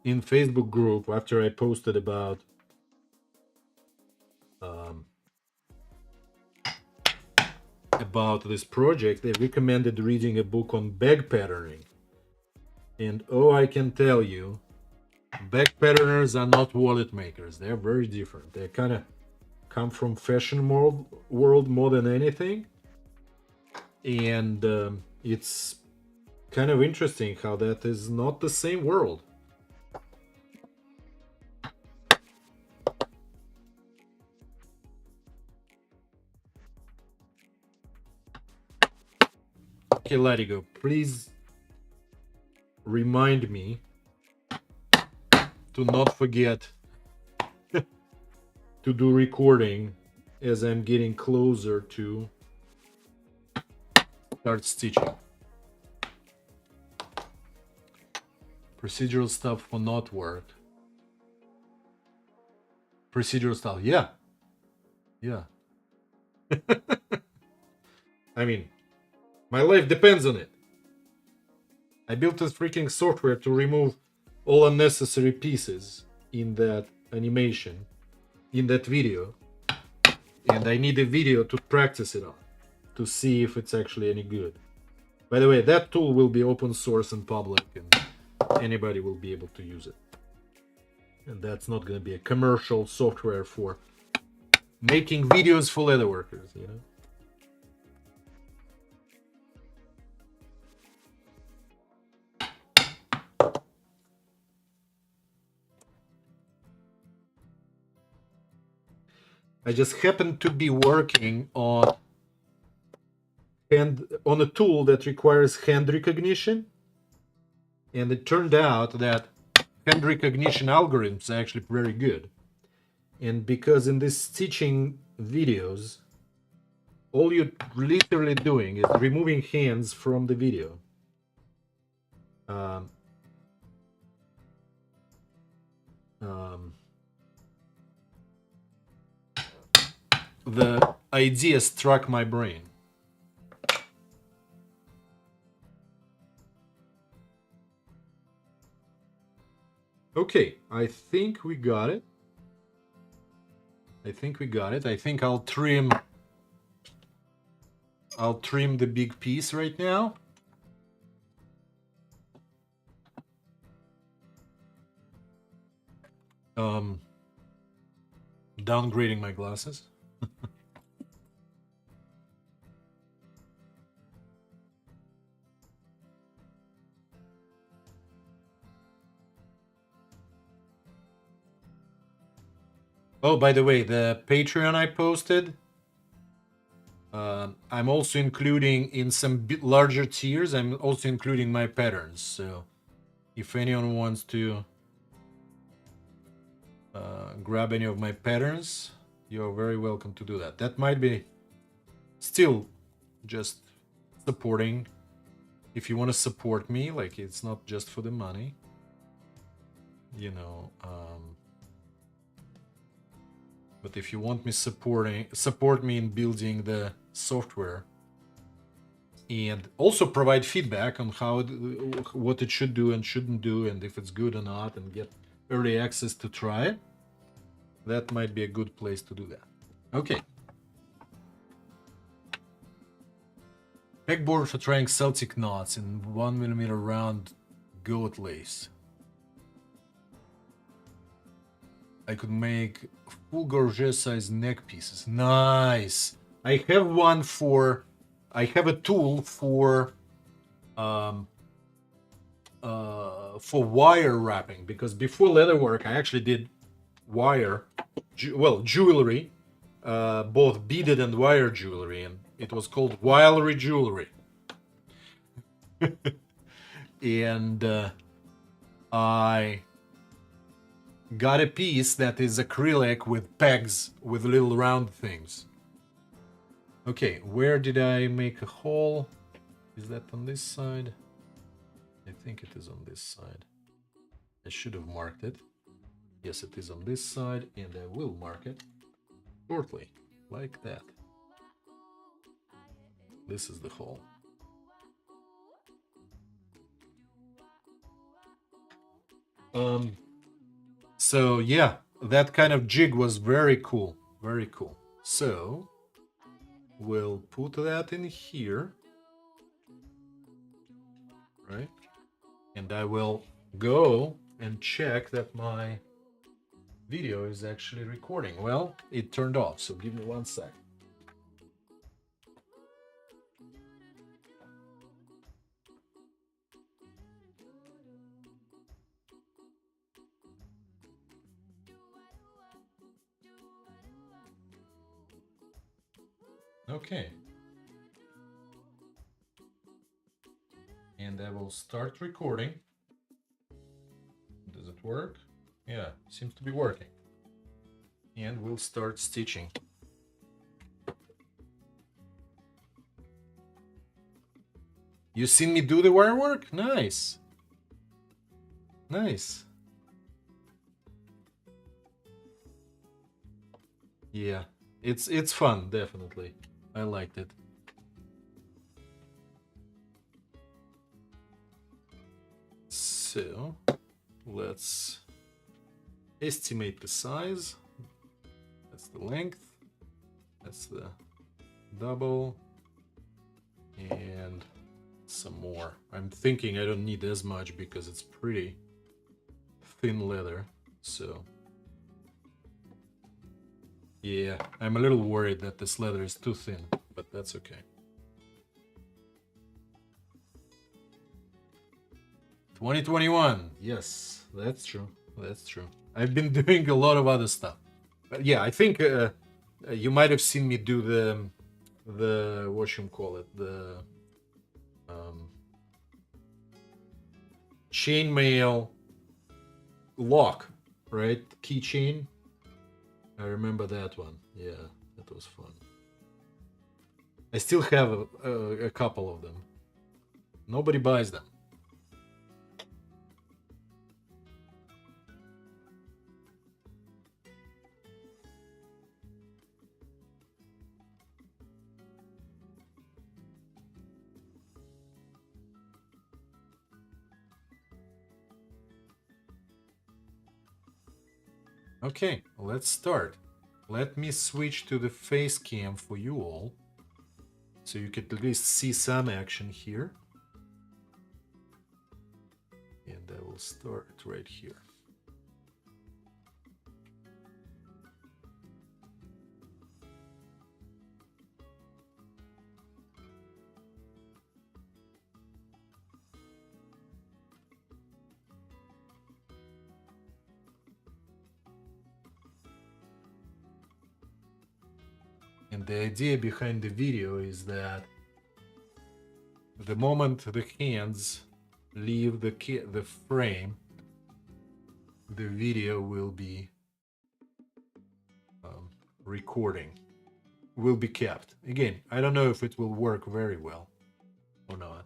in Facebook group, after I posted about this project, they recommended reading a book on bag patterning. And oh, I can tell you, bag patterners are not wallet makers. They're very different. They kind of come from fashion world more than anything. And it's kind of interesting how that is not the same world. Okay, Latigo, please remind me to not forget to do recording as I'm getting closer to start stitching. Procedural stuff will not work. Procedural stuff, yeah. I mean, my life depends on it. I built this freaking software to remove all unnecessary pieces in that animation, in that video, and I need a video to practice it on, to see if it's actually any good. By the way, that tool will be open source and public, and anybody will be able to use it. And that's not going to be a commercial software for making videos for leather workers, you know? I just happened to be working on a tool that requires hand recognition, and it turned out that hand recognition algorithms are actually very good. And because in these stitching videos, all you're literally doing is removing hands from the video. The idea struck my brain. Okay, I think we got it. I think I'll trim the big piece right now. Downgrading my glasses. Oh, by the way, the Patreon I posted, I'm also including in some larger tiers, I'm also including my patterns. So if anyone wants to grab any of my patterns, you're very welcome to do that. That might be still just supporting. If you want to support me, like, it's not just for the money, you know. But if you want me support me in building the software, and also provide feedback on what it should do and shouldn't do, and if it's good or not, and get early access to try it, that might be a good place to do that. Okay. Pegboard for trying Celtic knots in 1mm round goat lace. I could make full gorget size neck pieces. Nice. I have one for. I have a tool for wire wrapping, because before leatherwork I actually did wire, jewelry, both beaded and wire jewelry, and it was called Wilery Jewelry. And I got a piece that is acrylic with pegs with little round things. Okay, where did I make a hole? Is that on this side? I think it is on this side. I should have marked it. Yes, it is on this side, and I will mark it shortly, like that. This is the hole. So yeah, that kind of jig was very cool, very cool. So we'll put that in here, right? And I will go and check that my video is actually recording. Well, it turned off, so give me 1 sec. Okay. And I will start recording. Does it work? Yeah, seems to be working. And we'll start stitching. You seen me do the wire work? Nice. Nice. Yeah, it's fun, definitely. I liked it. So let's estimate the size. That's the length. That's the double. And some more. I'm thinking I don't need as much because it's pretty thin leather. So yeah, I'm a little worried that this leather is too thin, but that's okay. 2021. Yes, that's true. That's true. I've been doing a lot of other stuff. But yeah, I think you might have seen me do the what you call it, the chainmail lock, right? Keychain. I remember that one. Yeah, that was fun. I still have a couple of them. Nobody buys them. Okay, let's start. Let me switch to the face cam for you all, so you can at least see some action here. And I will start right here. And the idea behind the video is that the moment the hands leave the frame, the video will be recording, will be kept. Again, I don't know if it will work very well or not,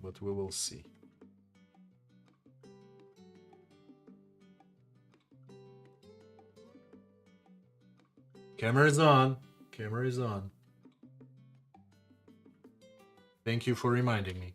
but we will see. Camera is on. Camera is on. Thank you for reminding me.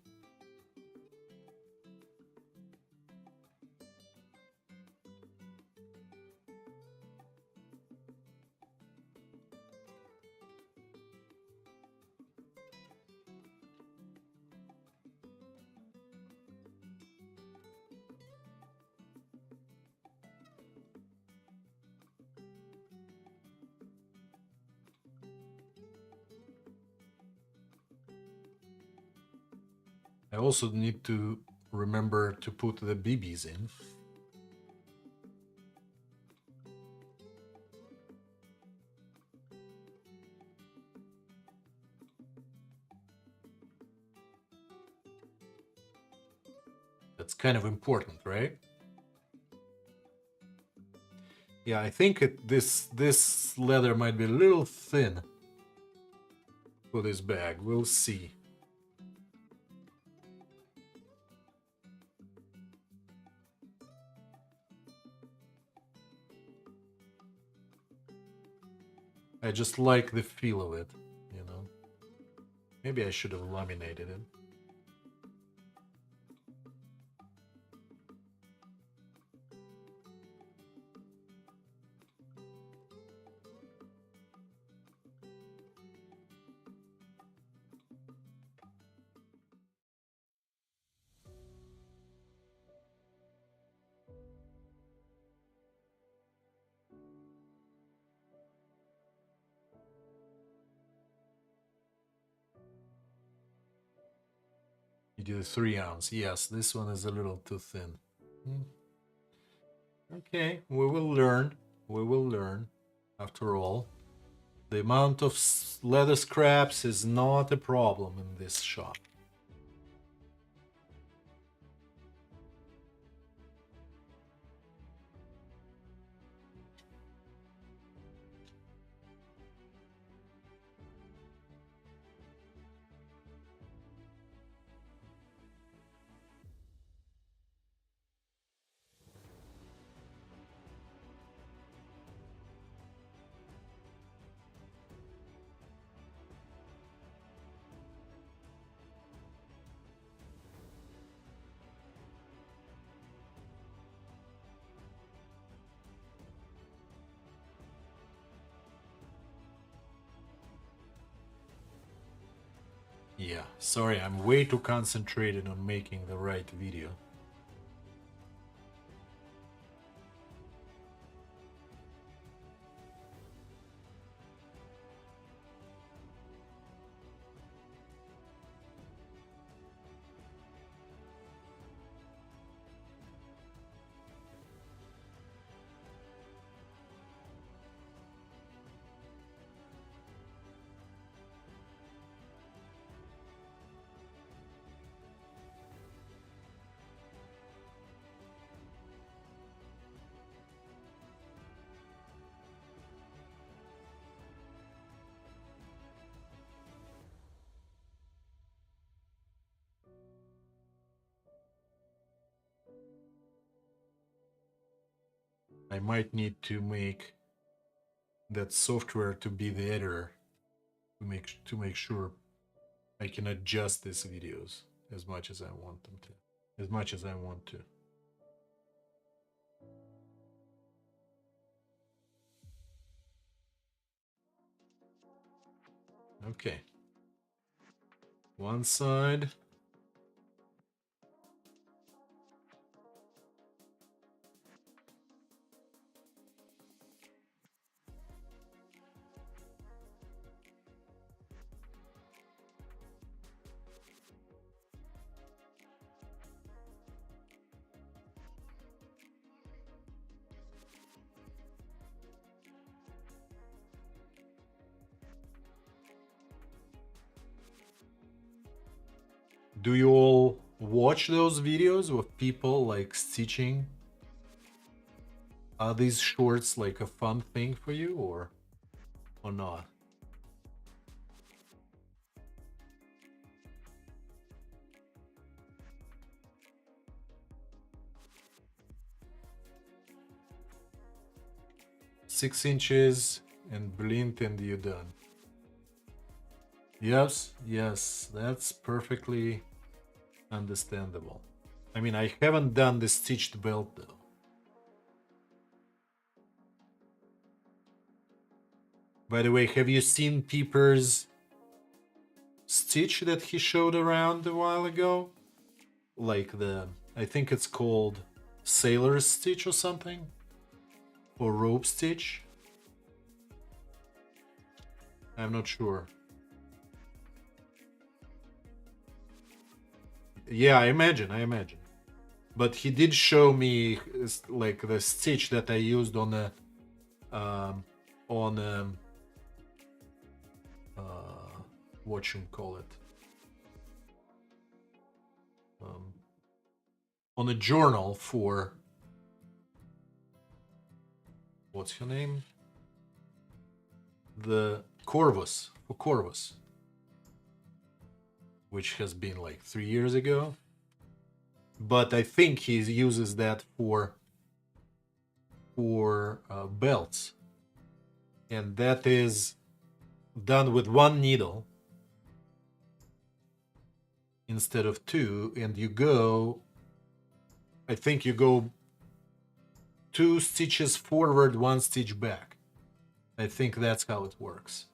I also need to remember to put the BBs in. That's kind of important, right? Yeah, I think this leather might be a little thin for this bag. We'll see. I just like the feel of it, you know. Maybe I should have laminated it. You do the 3 ounce. Yes, this one is a little too thin. Okay, we will learn. We will learn. After all, the amount of leather scraps is not a problem in this shop. Yeah, sorry, I'm way too concentrated on making the right video. I might need to make that software to be the editor to make sure I can adjust these videos as much as I want them to. As much as I want to. Okay. One side. Do you all watch those videos of people like stitching? Are these shorts like a fun thing for you or not? Six inches and blint and you're done. Yes, yes, that's perfectly understandable. I mean, I haven't done the stitched belt though. By the way, have you seen Peeper's stitch that he showed around a while ago? Like I think it's called sailor's stitch or something? Or rope stitch? I'm not sure. Yeah, I imagine. But he did show me like the stitch that I used on a on what you call it, on a journal for what's her name, the Corvus, for Corvus, which has been like 3 years ago. But I think he uses that for belts, and that is done with one needle instead of two, and you go, I think you go 2 stitches forward, 1 stitch back. I think that's how it works,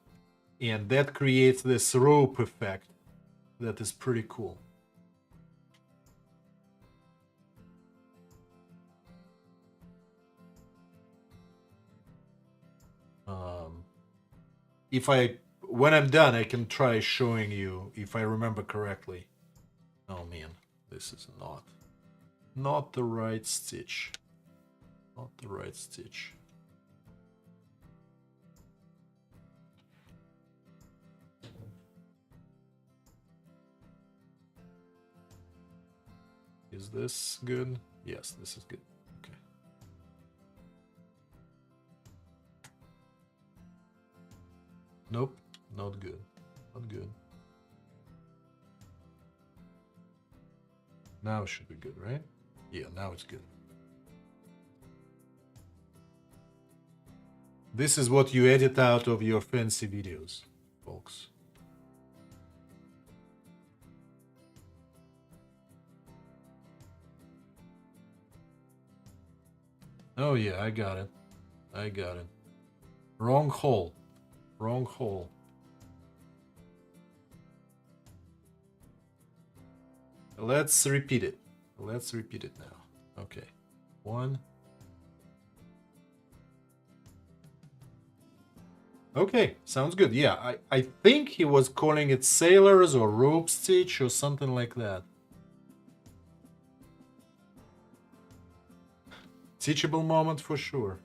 and that creates this rope effect that is pretty cool. When I'm done, I can try showing you if I remember correctly. Oh man, this is not the right stitch. Not the right stitch. Is this good? Yes, this is good. Okay. Nope, not good. Not good. Now it should be good, right? Yeah, now it's good. This is what you edit out of your fancy videos, folks. Oh yeah, I got it. I got it. Wrong hole. Wrong hole. Let's repeat it. Let's repeat it now. Okay. 1. Okay, sounds good. Yeah, I think he was calling it sailors or rope stitch or something like that. Teachable moment for sure.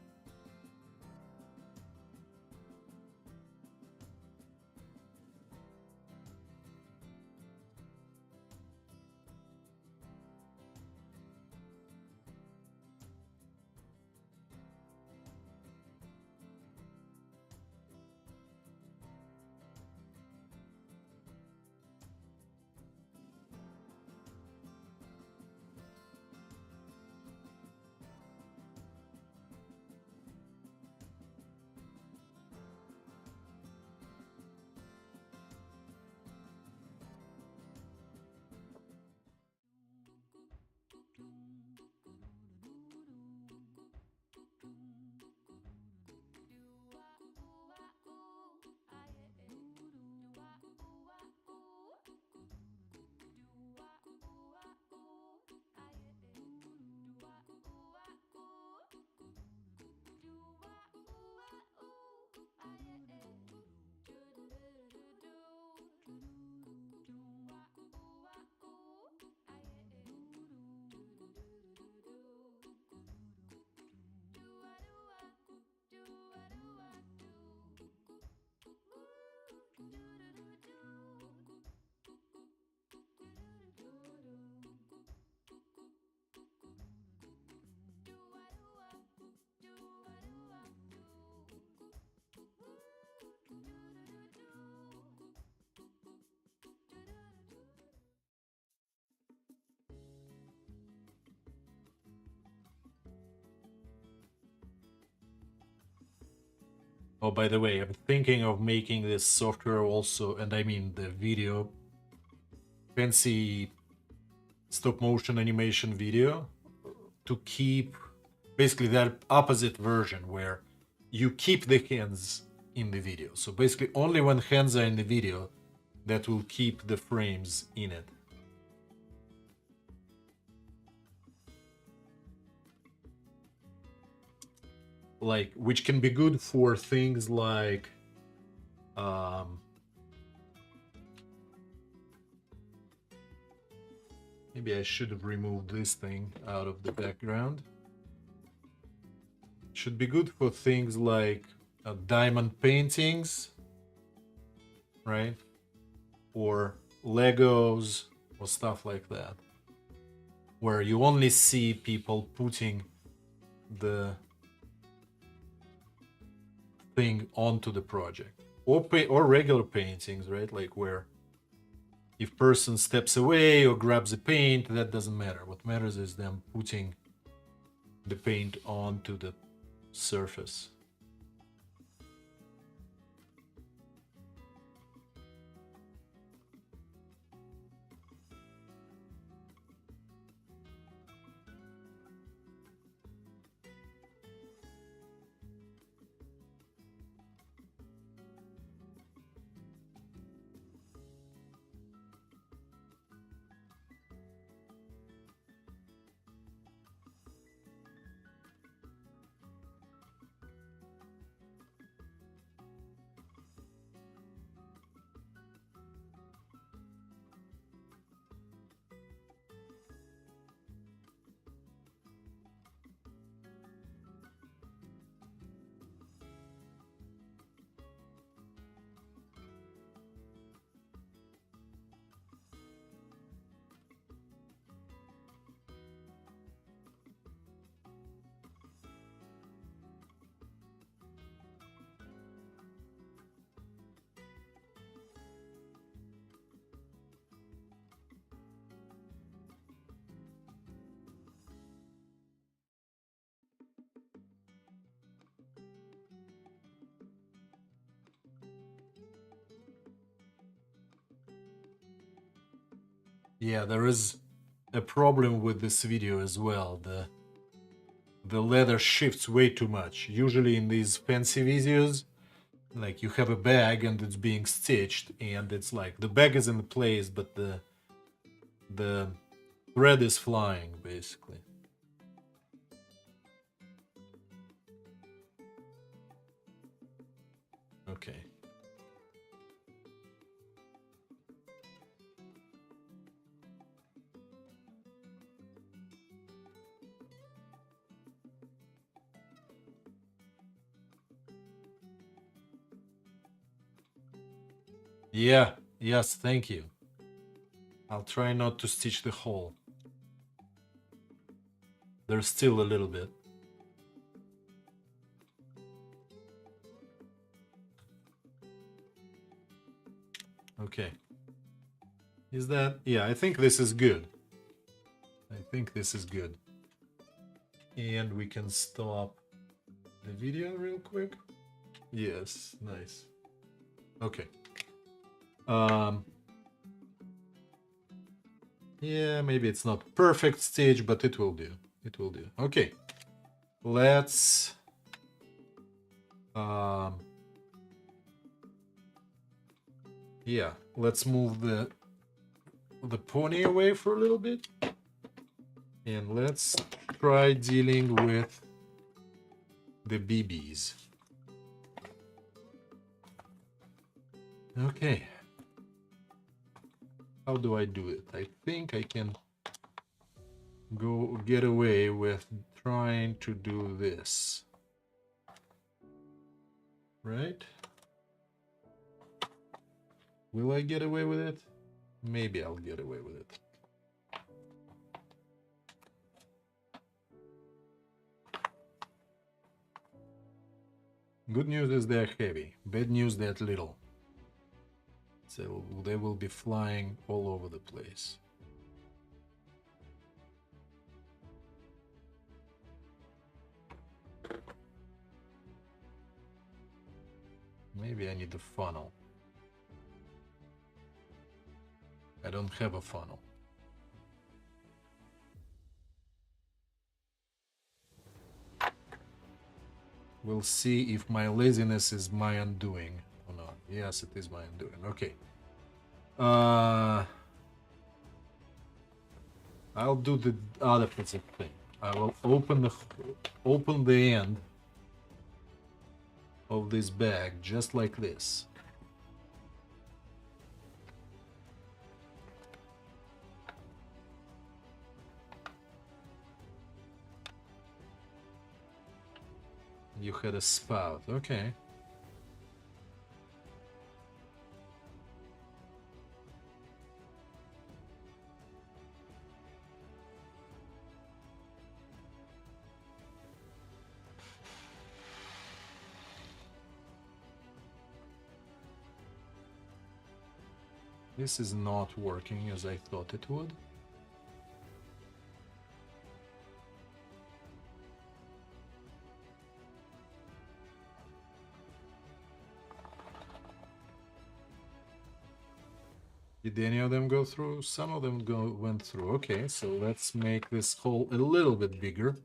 Oh, by the way, I'm thinking of making this software also, and I mean the video, fancy stop motion animation video, to keep basically that opposite version where you keep the hands in the video. So basically only when hands are in the video, that will keep the frames in it. Like, which can be good for things like Maybe I should have removed this thing out of the background. Should be good for things like diamond paintings, right? Or Legos or stuff like that, where you only see people putting the thing onto the project. Or regular paintings, right? Like where if person steps away or grabs a paint, that doesn't matter. What matters is them putting the paint onto the surface. Yeah, there is a problem with this video as well. The leather shifts way too much. Usually in these fancy videos, like you have a bag and it's being stitched and it's like the bag is in place, but the thread is flying basically. Okay. Yeah, yes, thank you. I'll try not to stitch the hole. There's still a little bit. Okay. Is that... Yeah, I think this is good. I think this is good. And we can stop the video real quick. Yes, nice. Okay. Yeah, maybe it's not perfect stitch, but it will do. It will do. Okay. Let's yeah, let's move the pony away for a little bit. And let's try dealing with the BBs. Okay. How do I do it? I think I can get away with trying to do this. Right? Will I get away with it? Maybe I'll get away with it. Good news is they're heavy. Bad news they're little. So they will be flying all over the place. Maybe I need a funnel. I don't have a funnel. We'll see if my laziness is my undoing or not. Yes, it is my undoing. Okay. I'll do the opposite thing. I will open the end of this bag just like this. You had a spout. Okay. This is not working as I thought it would. Did any of them go through? Some of them went through. Okay, so let's make this hole a little bit bigger.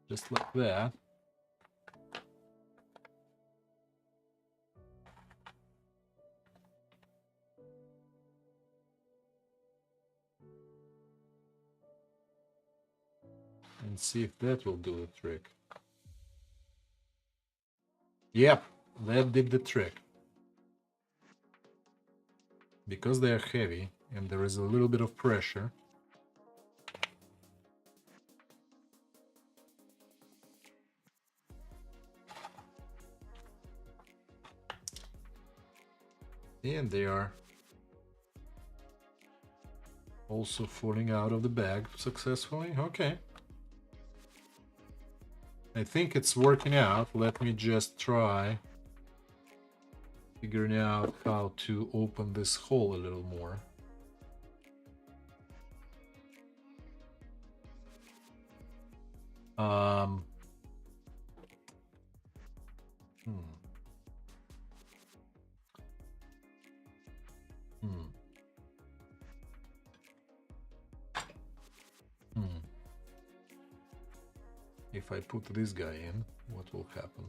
Just like that. And see if that will do the trick. Yep, that did the trick. Because they are heavy and there is a little bit of pressure, and they are also falling out of the bag successfully. Okay. I think it's working out. Let me just try figuring out how to open this hole a little more. If I put this guy in, what will happen?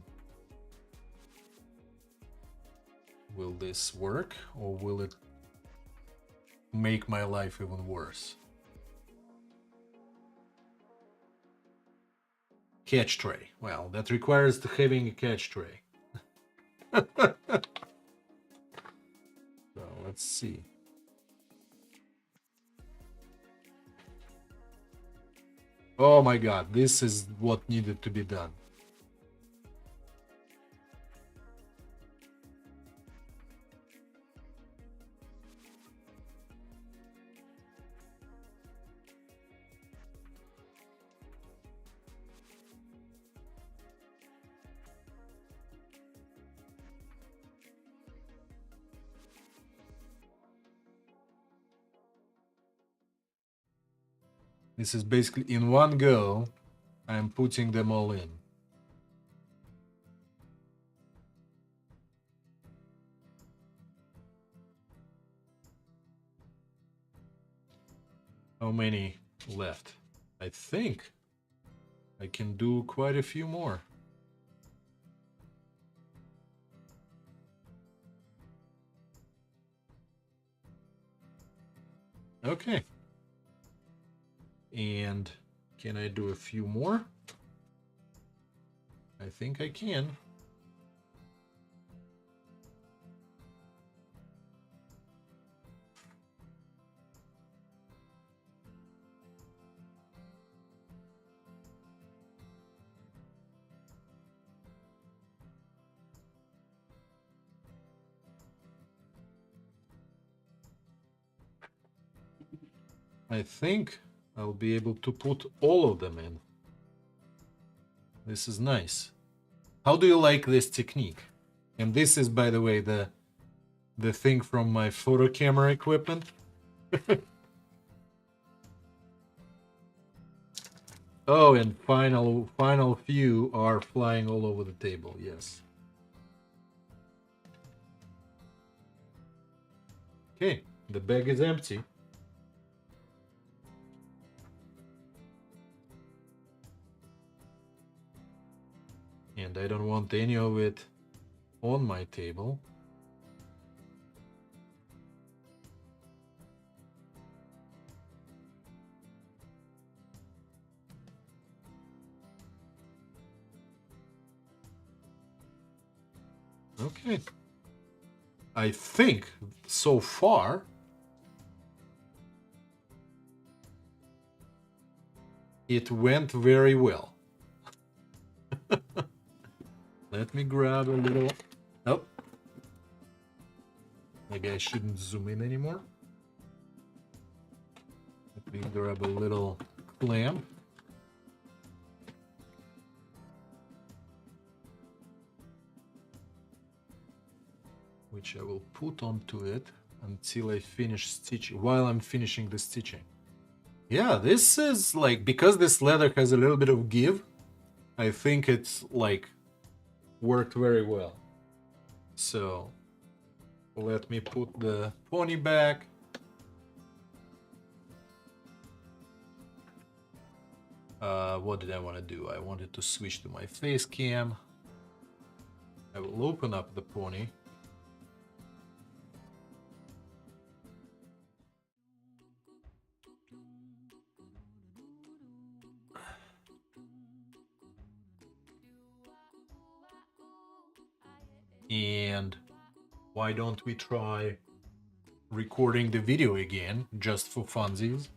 Will this work, or will it make my life even worse? Catch tray. Well, that requires having a catch tray. So let's see. Oh my god, this is what needed to be done. This is basically in one go, I'm putting them all in. How many left? I think I can do quite a few more. Okay. And can I do a few more? I think I can. I think I'll be able to put all of them in. This is nice. How do you like this technique? And this is, by the way, the thing from my photo camera equipment. Oh, and final few are flying all over the table. Yes. Okay, the bag is empty. And I don't want any of it on my table. Okay. I think so far it went very well. Let me grab a little... Oh. Maybe I shouldn't zoom in anymore. Let me grab a little clamp. Which I will put onto it until I finish stitching, while I'm finishing the stitching. Yeah, this is like, because this leather has a little bit of give, I think it's like worked very well. So let me put the pony back. What did I want to do? I wanted to switch to my face cam. I will open up the pony. And why don't we try recording the video again, just for funsies?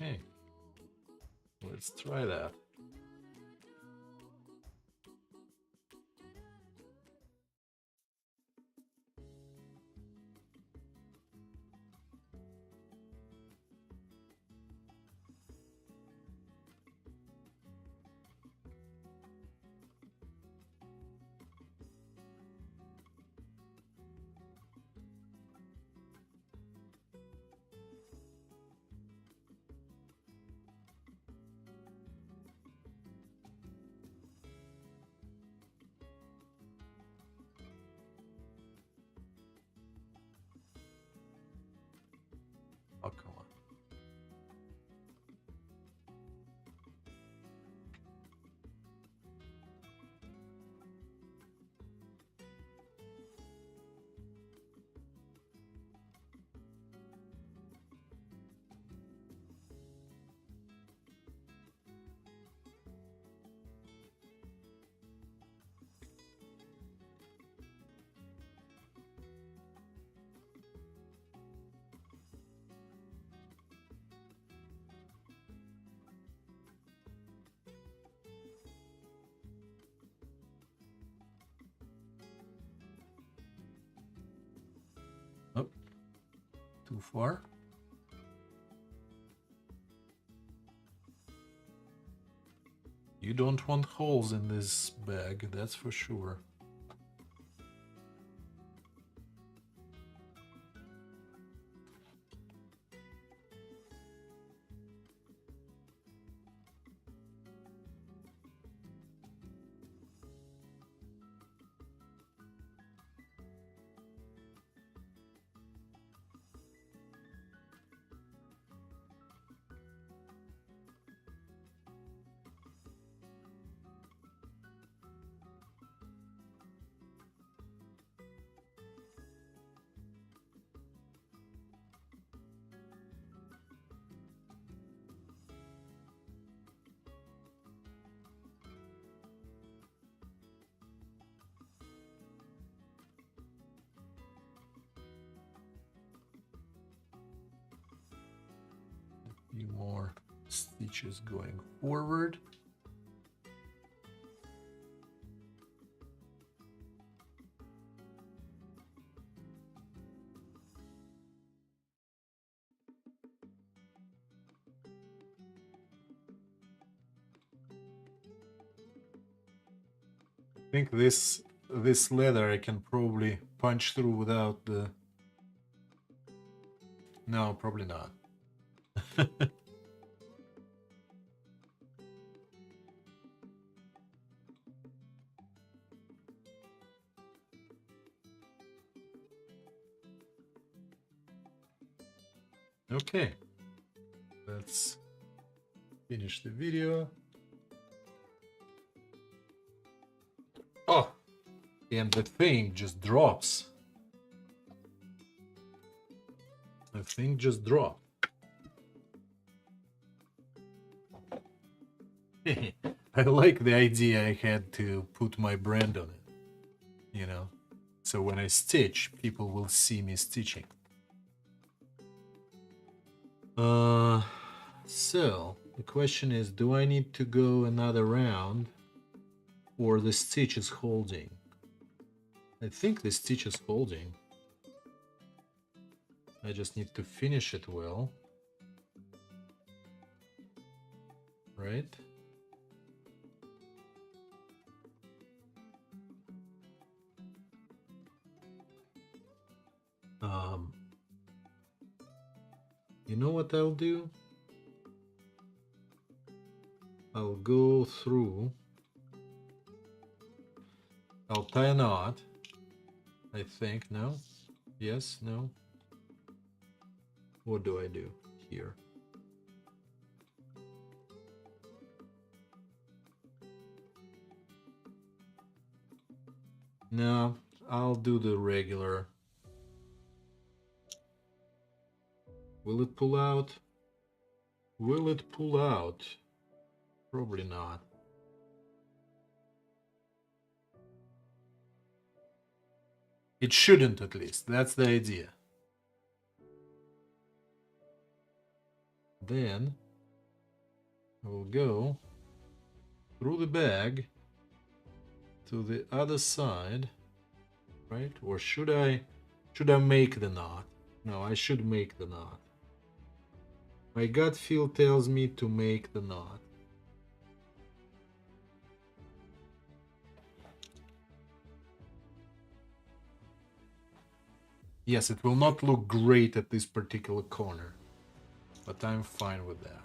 Okay, let's try that. Oh, come on. Oh, too far. You don't want holes in this bag, that's for sure. A few more stitches going forward. I think this leather I can probably punch through without the... No, probably not. Okay, let's finish the video. and the thing just drops. The thing just dropped. I like the idea I had to put my brand on it, you know, so when I stitch, people will see me stitching. So the question is, do I need to go another round or the stitch is holding? I think the stitch is holding. I just need to finish it well, right? You know what I'll do? I'll go through. I'll tie a knot. I think, no? Yes, no? What do I do here? No, I'll do the regular. Will it pull out? Will it pull out? Probably not. It shouldn't, at least. That's the idea. Then I will go through the bag to the other side, right? Or should I make the knot? No, I should make the knot. My gut feel tells me to make the knot. Yes, it will not look great at this particular corner, but I'm fine with that.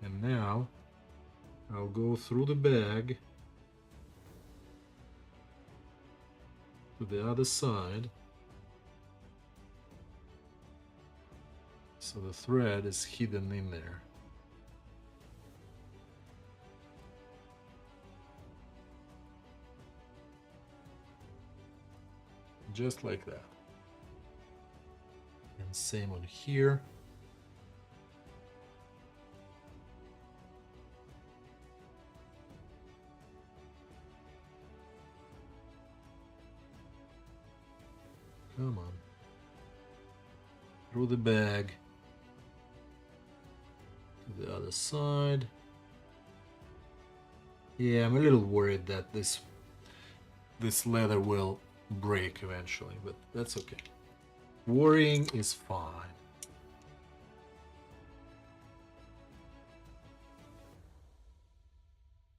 And now I'll go through the bag to the other side. So the thread is hidden in there. Just like that. And same on here. Come on. Through the bag to the other side. Yeah, I'm a little worried that this leather will break eventually, but that's okay. Worrying is fine.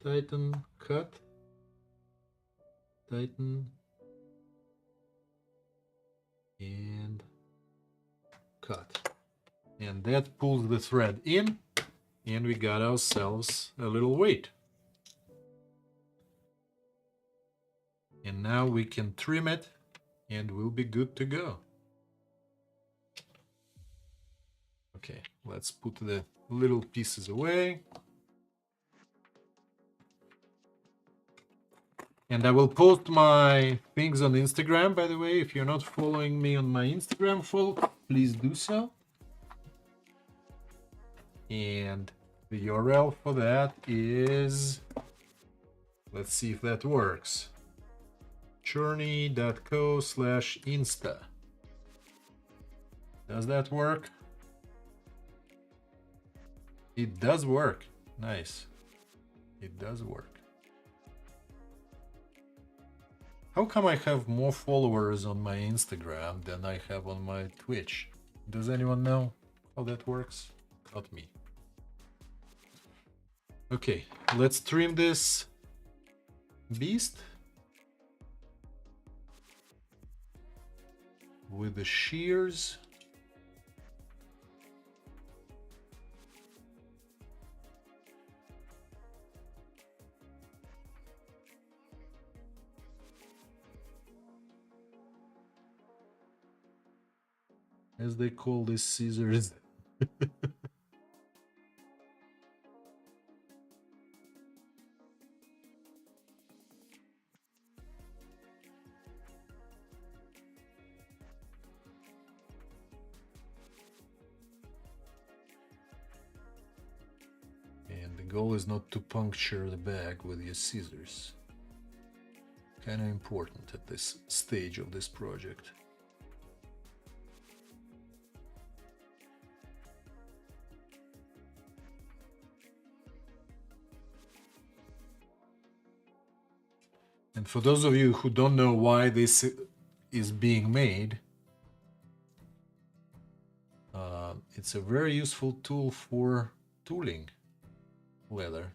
Tighten, cut, tighten, and cut. And that pulls the thread in, and we got ourselves a little weight. And now we can trim it, and we'll be good to go. Okay, let's put the little pieces away. And I will post my things on Instagram, by the way. If you're not following me on my Instagram, please do so. And the URL for that is, let's see if that works. ChernyGoodsCo/Insta. Does that work? It does work. Nice. It does work. How come I have more followers on my Instagram than I have on my Twitch? Does anyone know how that works? Not me. Okay, let's trim this beast with the shears. As they call these scissors. goal is not to puncture the bag with your scissors. Kind of important at this stage of this project. And for those of you who don't know why this is being made, it's a very useful tool for tooling leather,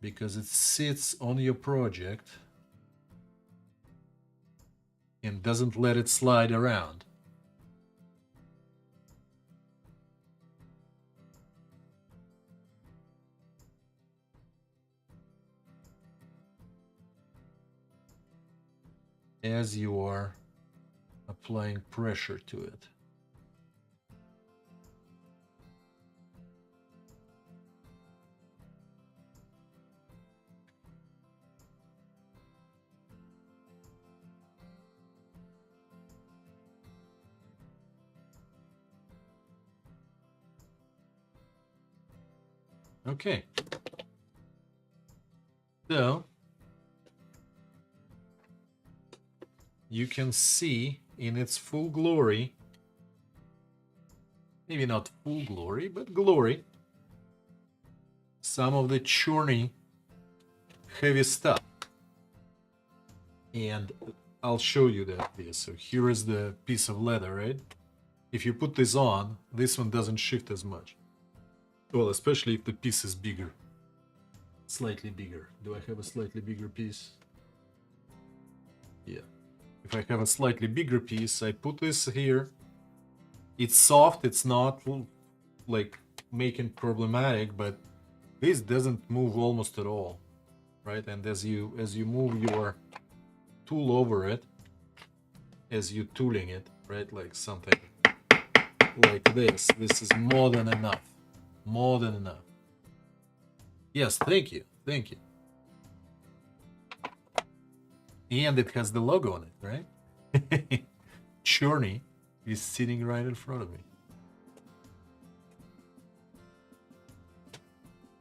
because it sits on your project and doesn't let it slide around. As you are applying pressure to it. Okay. So you can see in its full glory, maybe not full glory, but glory, some of the Cherney heavy stuff. And I'll show you that here. So here is the piece of leather, right? If you put this on, this one doesn't shift as much. Well, especially if the piece is bigger. Slightly bigger. Do I have a slightly bigger piece? Yeah. If I have a slightly bigger piece, I put this here. It's soft, it's not like making problematic, but this doesn't move almost at all, right? And as you move your tool over it, as you tooling it, right, like something like this is more than enough. More than enough. Yes, thank you. Thank you. And it has the logo on it, right? Cherney is sitting right in front of me.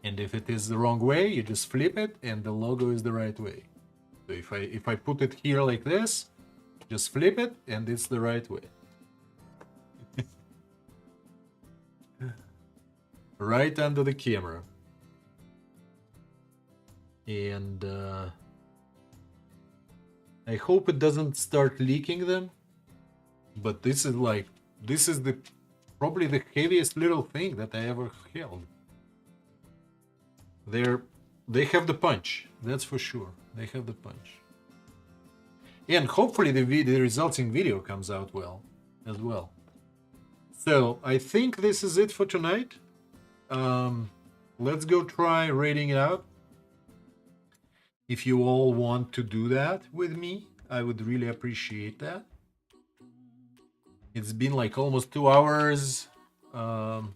And if it is the wrong way, you just flip it and the logo is the right way. So if I put it here like this, just flip it and it's the right way. Right under the camera. And I hope it doesn't start leaking them. But this is probably the heaviest little thing that I ever held. They have the punch, that's for sure. They have the punch. And hopefully the resulting video comes out well as well. So I think this is it for tonight. Let's go try rating it out. If you all want to do that with me, I would really appreciate that. It's been like almost 2 hours. Time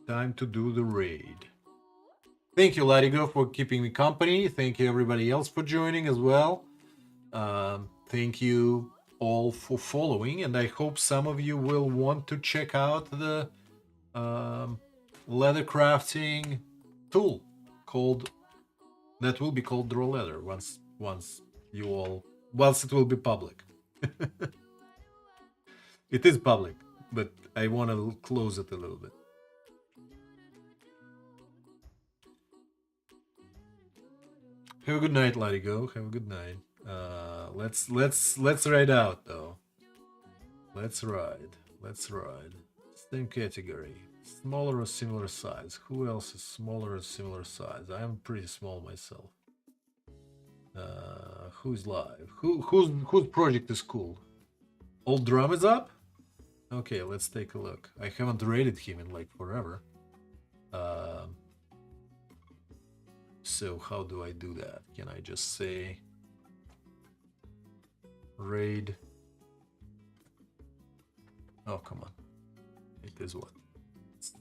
to do the raid. Thank you, Latigo, for keeping me company. Thank you, everybody else, for joining as well. Thank you all for following, and I hope some of you will want to check out the leather crafting tool that will be called Draw Leather once it will be public. It is public, but I want to close it a little bit. Have a good night, Latigo. Have a good night. Let's ride out though. Let's ride. Same category. Smaller or similar size. Who else is smaller or similar size? I am pretty small myself. Who's live? Whose project is cool? Old Drum is up? Okay, let's take a look. I haven't rated him in like forever. So how do I do that? Can I just say raid? Oh, come on. It is what?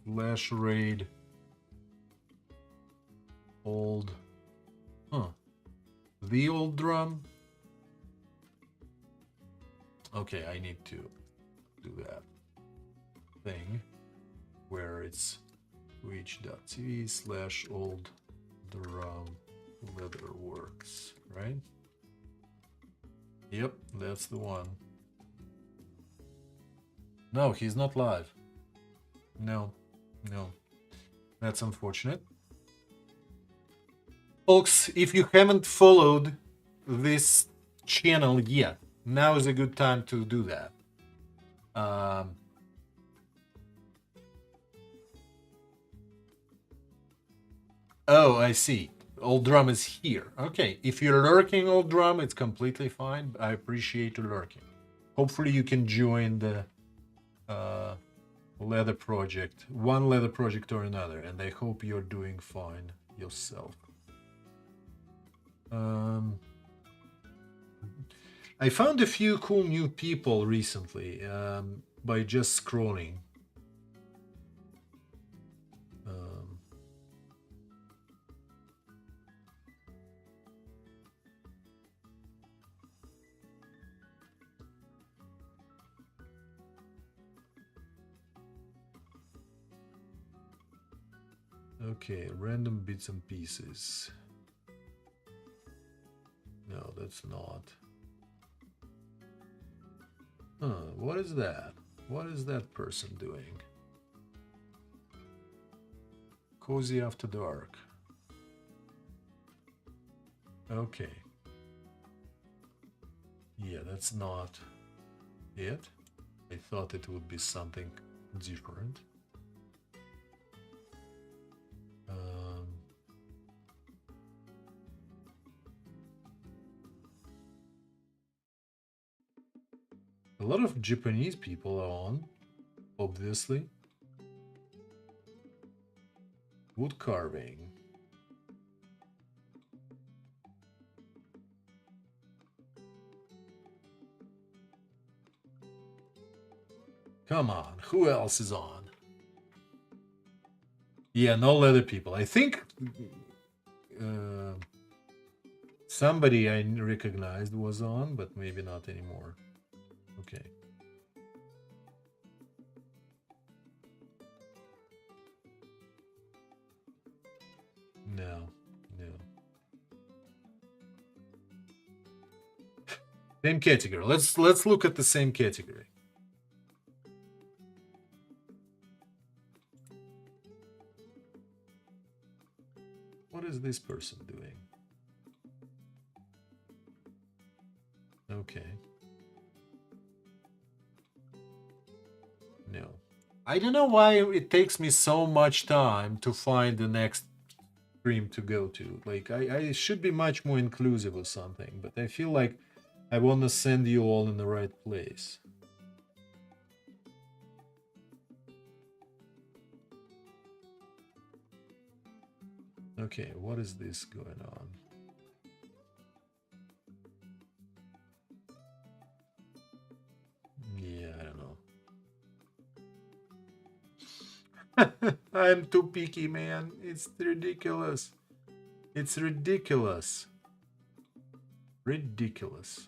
/raid old. The Old Drum. Okay, I need to do that thing where it's twitch.tv/old drum leatherworks, right? Yep, that's the one. No, he's not live. No. That's unfortunate. Folks, if you haven't followed this channel yet, now is a good time to do that. Oh, I see. Old Drum is here. Okay, if you're lurking, Old Drum, it's completely fine. I appreciate you lurking. Hopefully you can join the leather project, one leather project or another, and I hope you're doing fine yourself. I found a few cool new people recently by just scrolling. Okay, random bits and pieces. No, that's not. What is that? What is that person doing? Cozy After Dark. Okay. Yeah, that's not it. I thought it would be something different. A lot of Japanese people are on, obviously. Wood carving. Come on, who else is on? Yeah, no leather people. I think somebody I recognized was on, but maybe not anymore. Okay. No. Same category. Let's look at the same category. What is this person doing? Okay. No. I don't know why it takes me so much time to find the next stream to go to. Like, I should be much more inclusive or something, but I feel like I want to send you all in the right place. Okay, what is this going on? Yeah, I don't know. I'm too picky, man. It's ridiculous. It's ridiculous. Ridiculous.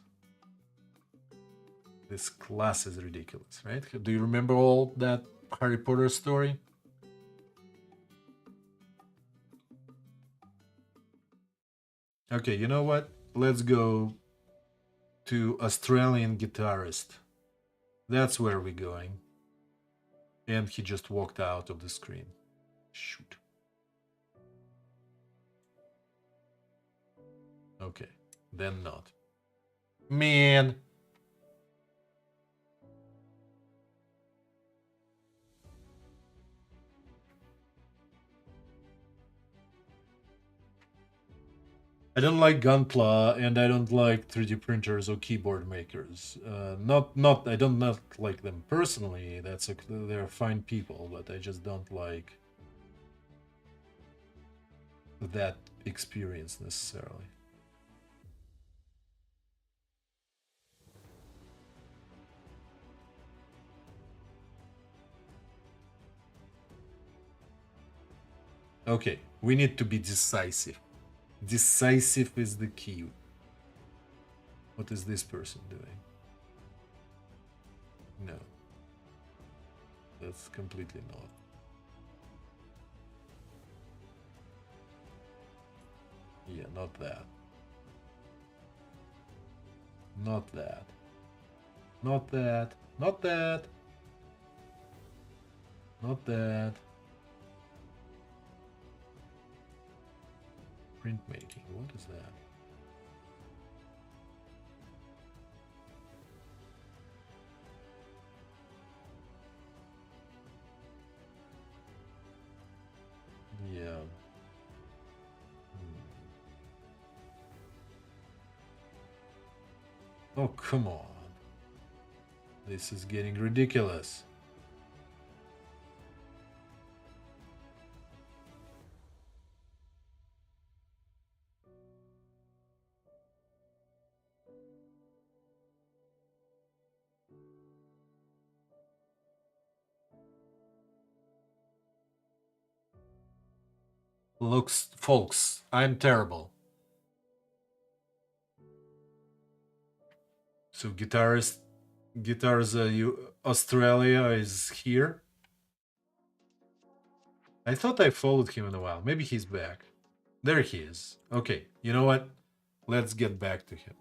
This class is ridiculous, right? Do you remember all that Harry Potter story? Okay, you know what? Let's go to Australian guitarist. That's where we're going. And he just walked out of the screen. Shoot. Okay, then not. Man. I don't like Gunpla, and I don't like 3D printers or keyboard makers. I don't not like them personally. They're fine people, but I just don't like that experience necessarily. Okay, we need to be decisive. Decisive is the key. What is this person doing? No. That's completely not. Yeah, not that. Not that. Not that. Not that. Not that. Printmaking. What is that? Yeah. Oh, come on. This is getting ridiculous. Looks, folks, I'm terrible. So guitars Australia is here. I thought I followed him in a while. Maybe he's back. There he is. Okay, you know what? Let's get back to him.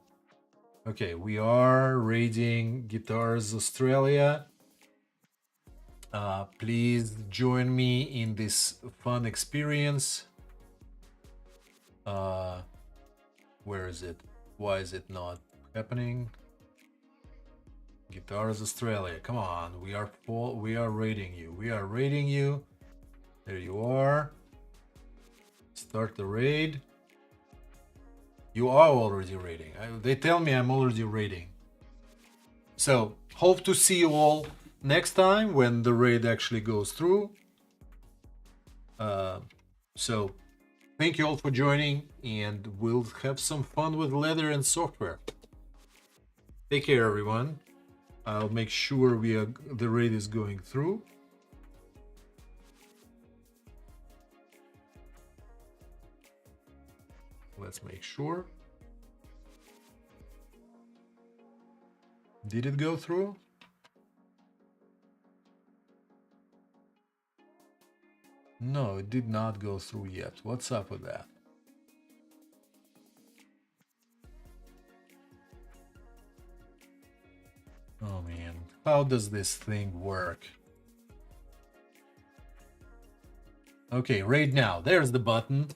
Okay, we are raiding Guitars Australia. Please join me in this fun experience. Where is it? Why is it not happening? Guitars Australia, come on. We are raiding you. We are raiding you. There you are. Start the raid. You are already raiding. They tell me I'm already raiding. So, hope to see you all next time when the raid actually goes through. So, thank you all for joining, and we'll have some fun with leather and software. Take care, everyone. I'll make sure the raid is going through. Let's make sure. Did it go through? No, it did not go through yet. What's up with that? Oh man, how does this thing work? Okay, raid now. There's the button.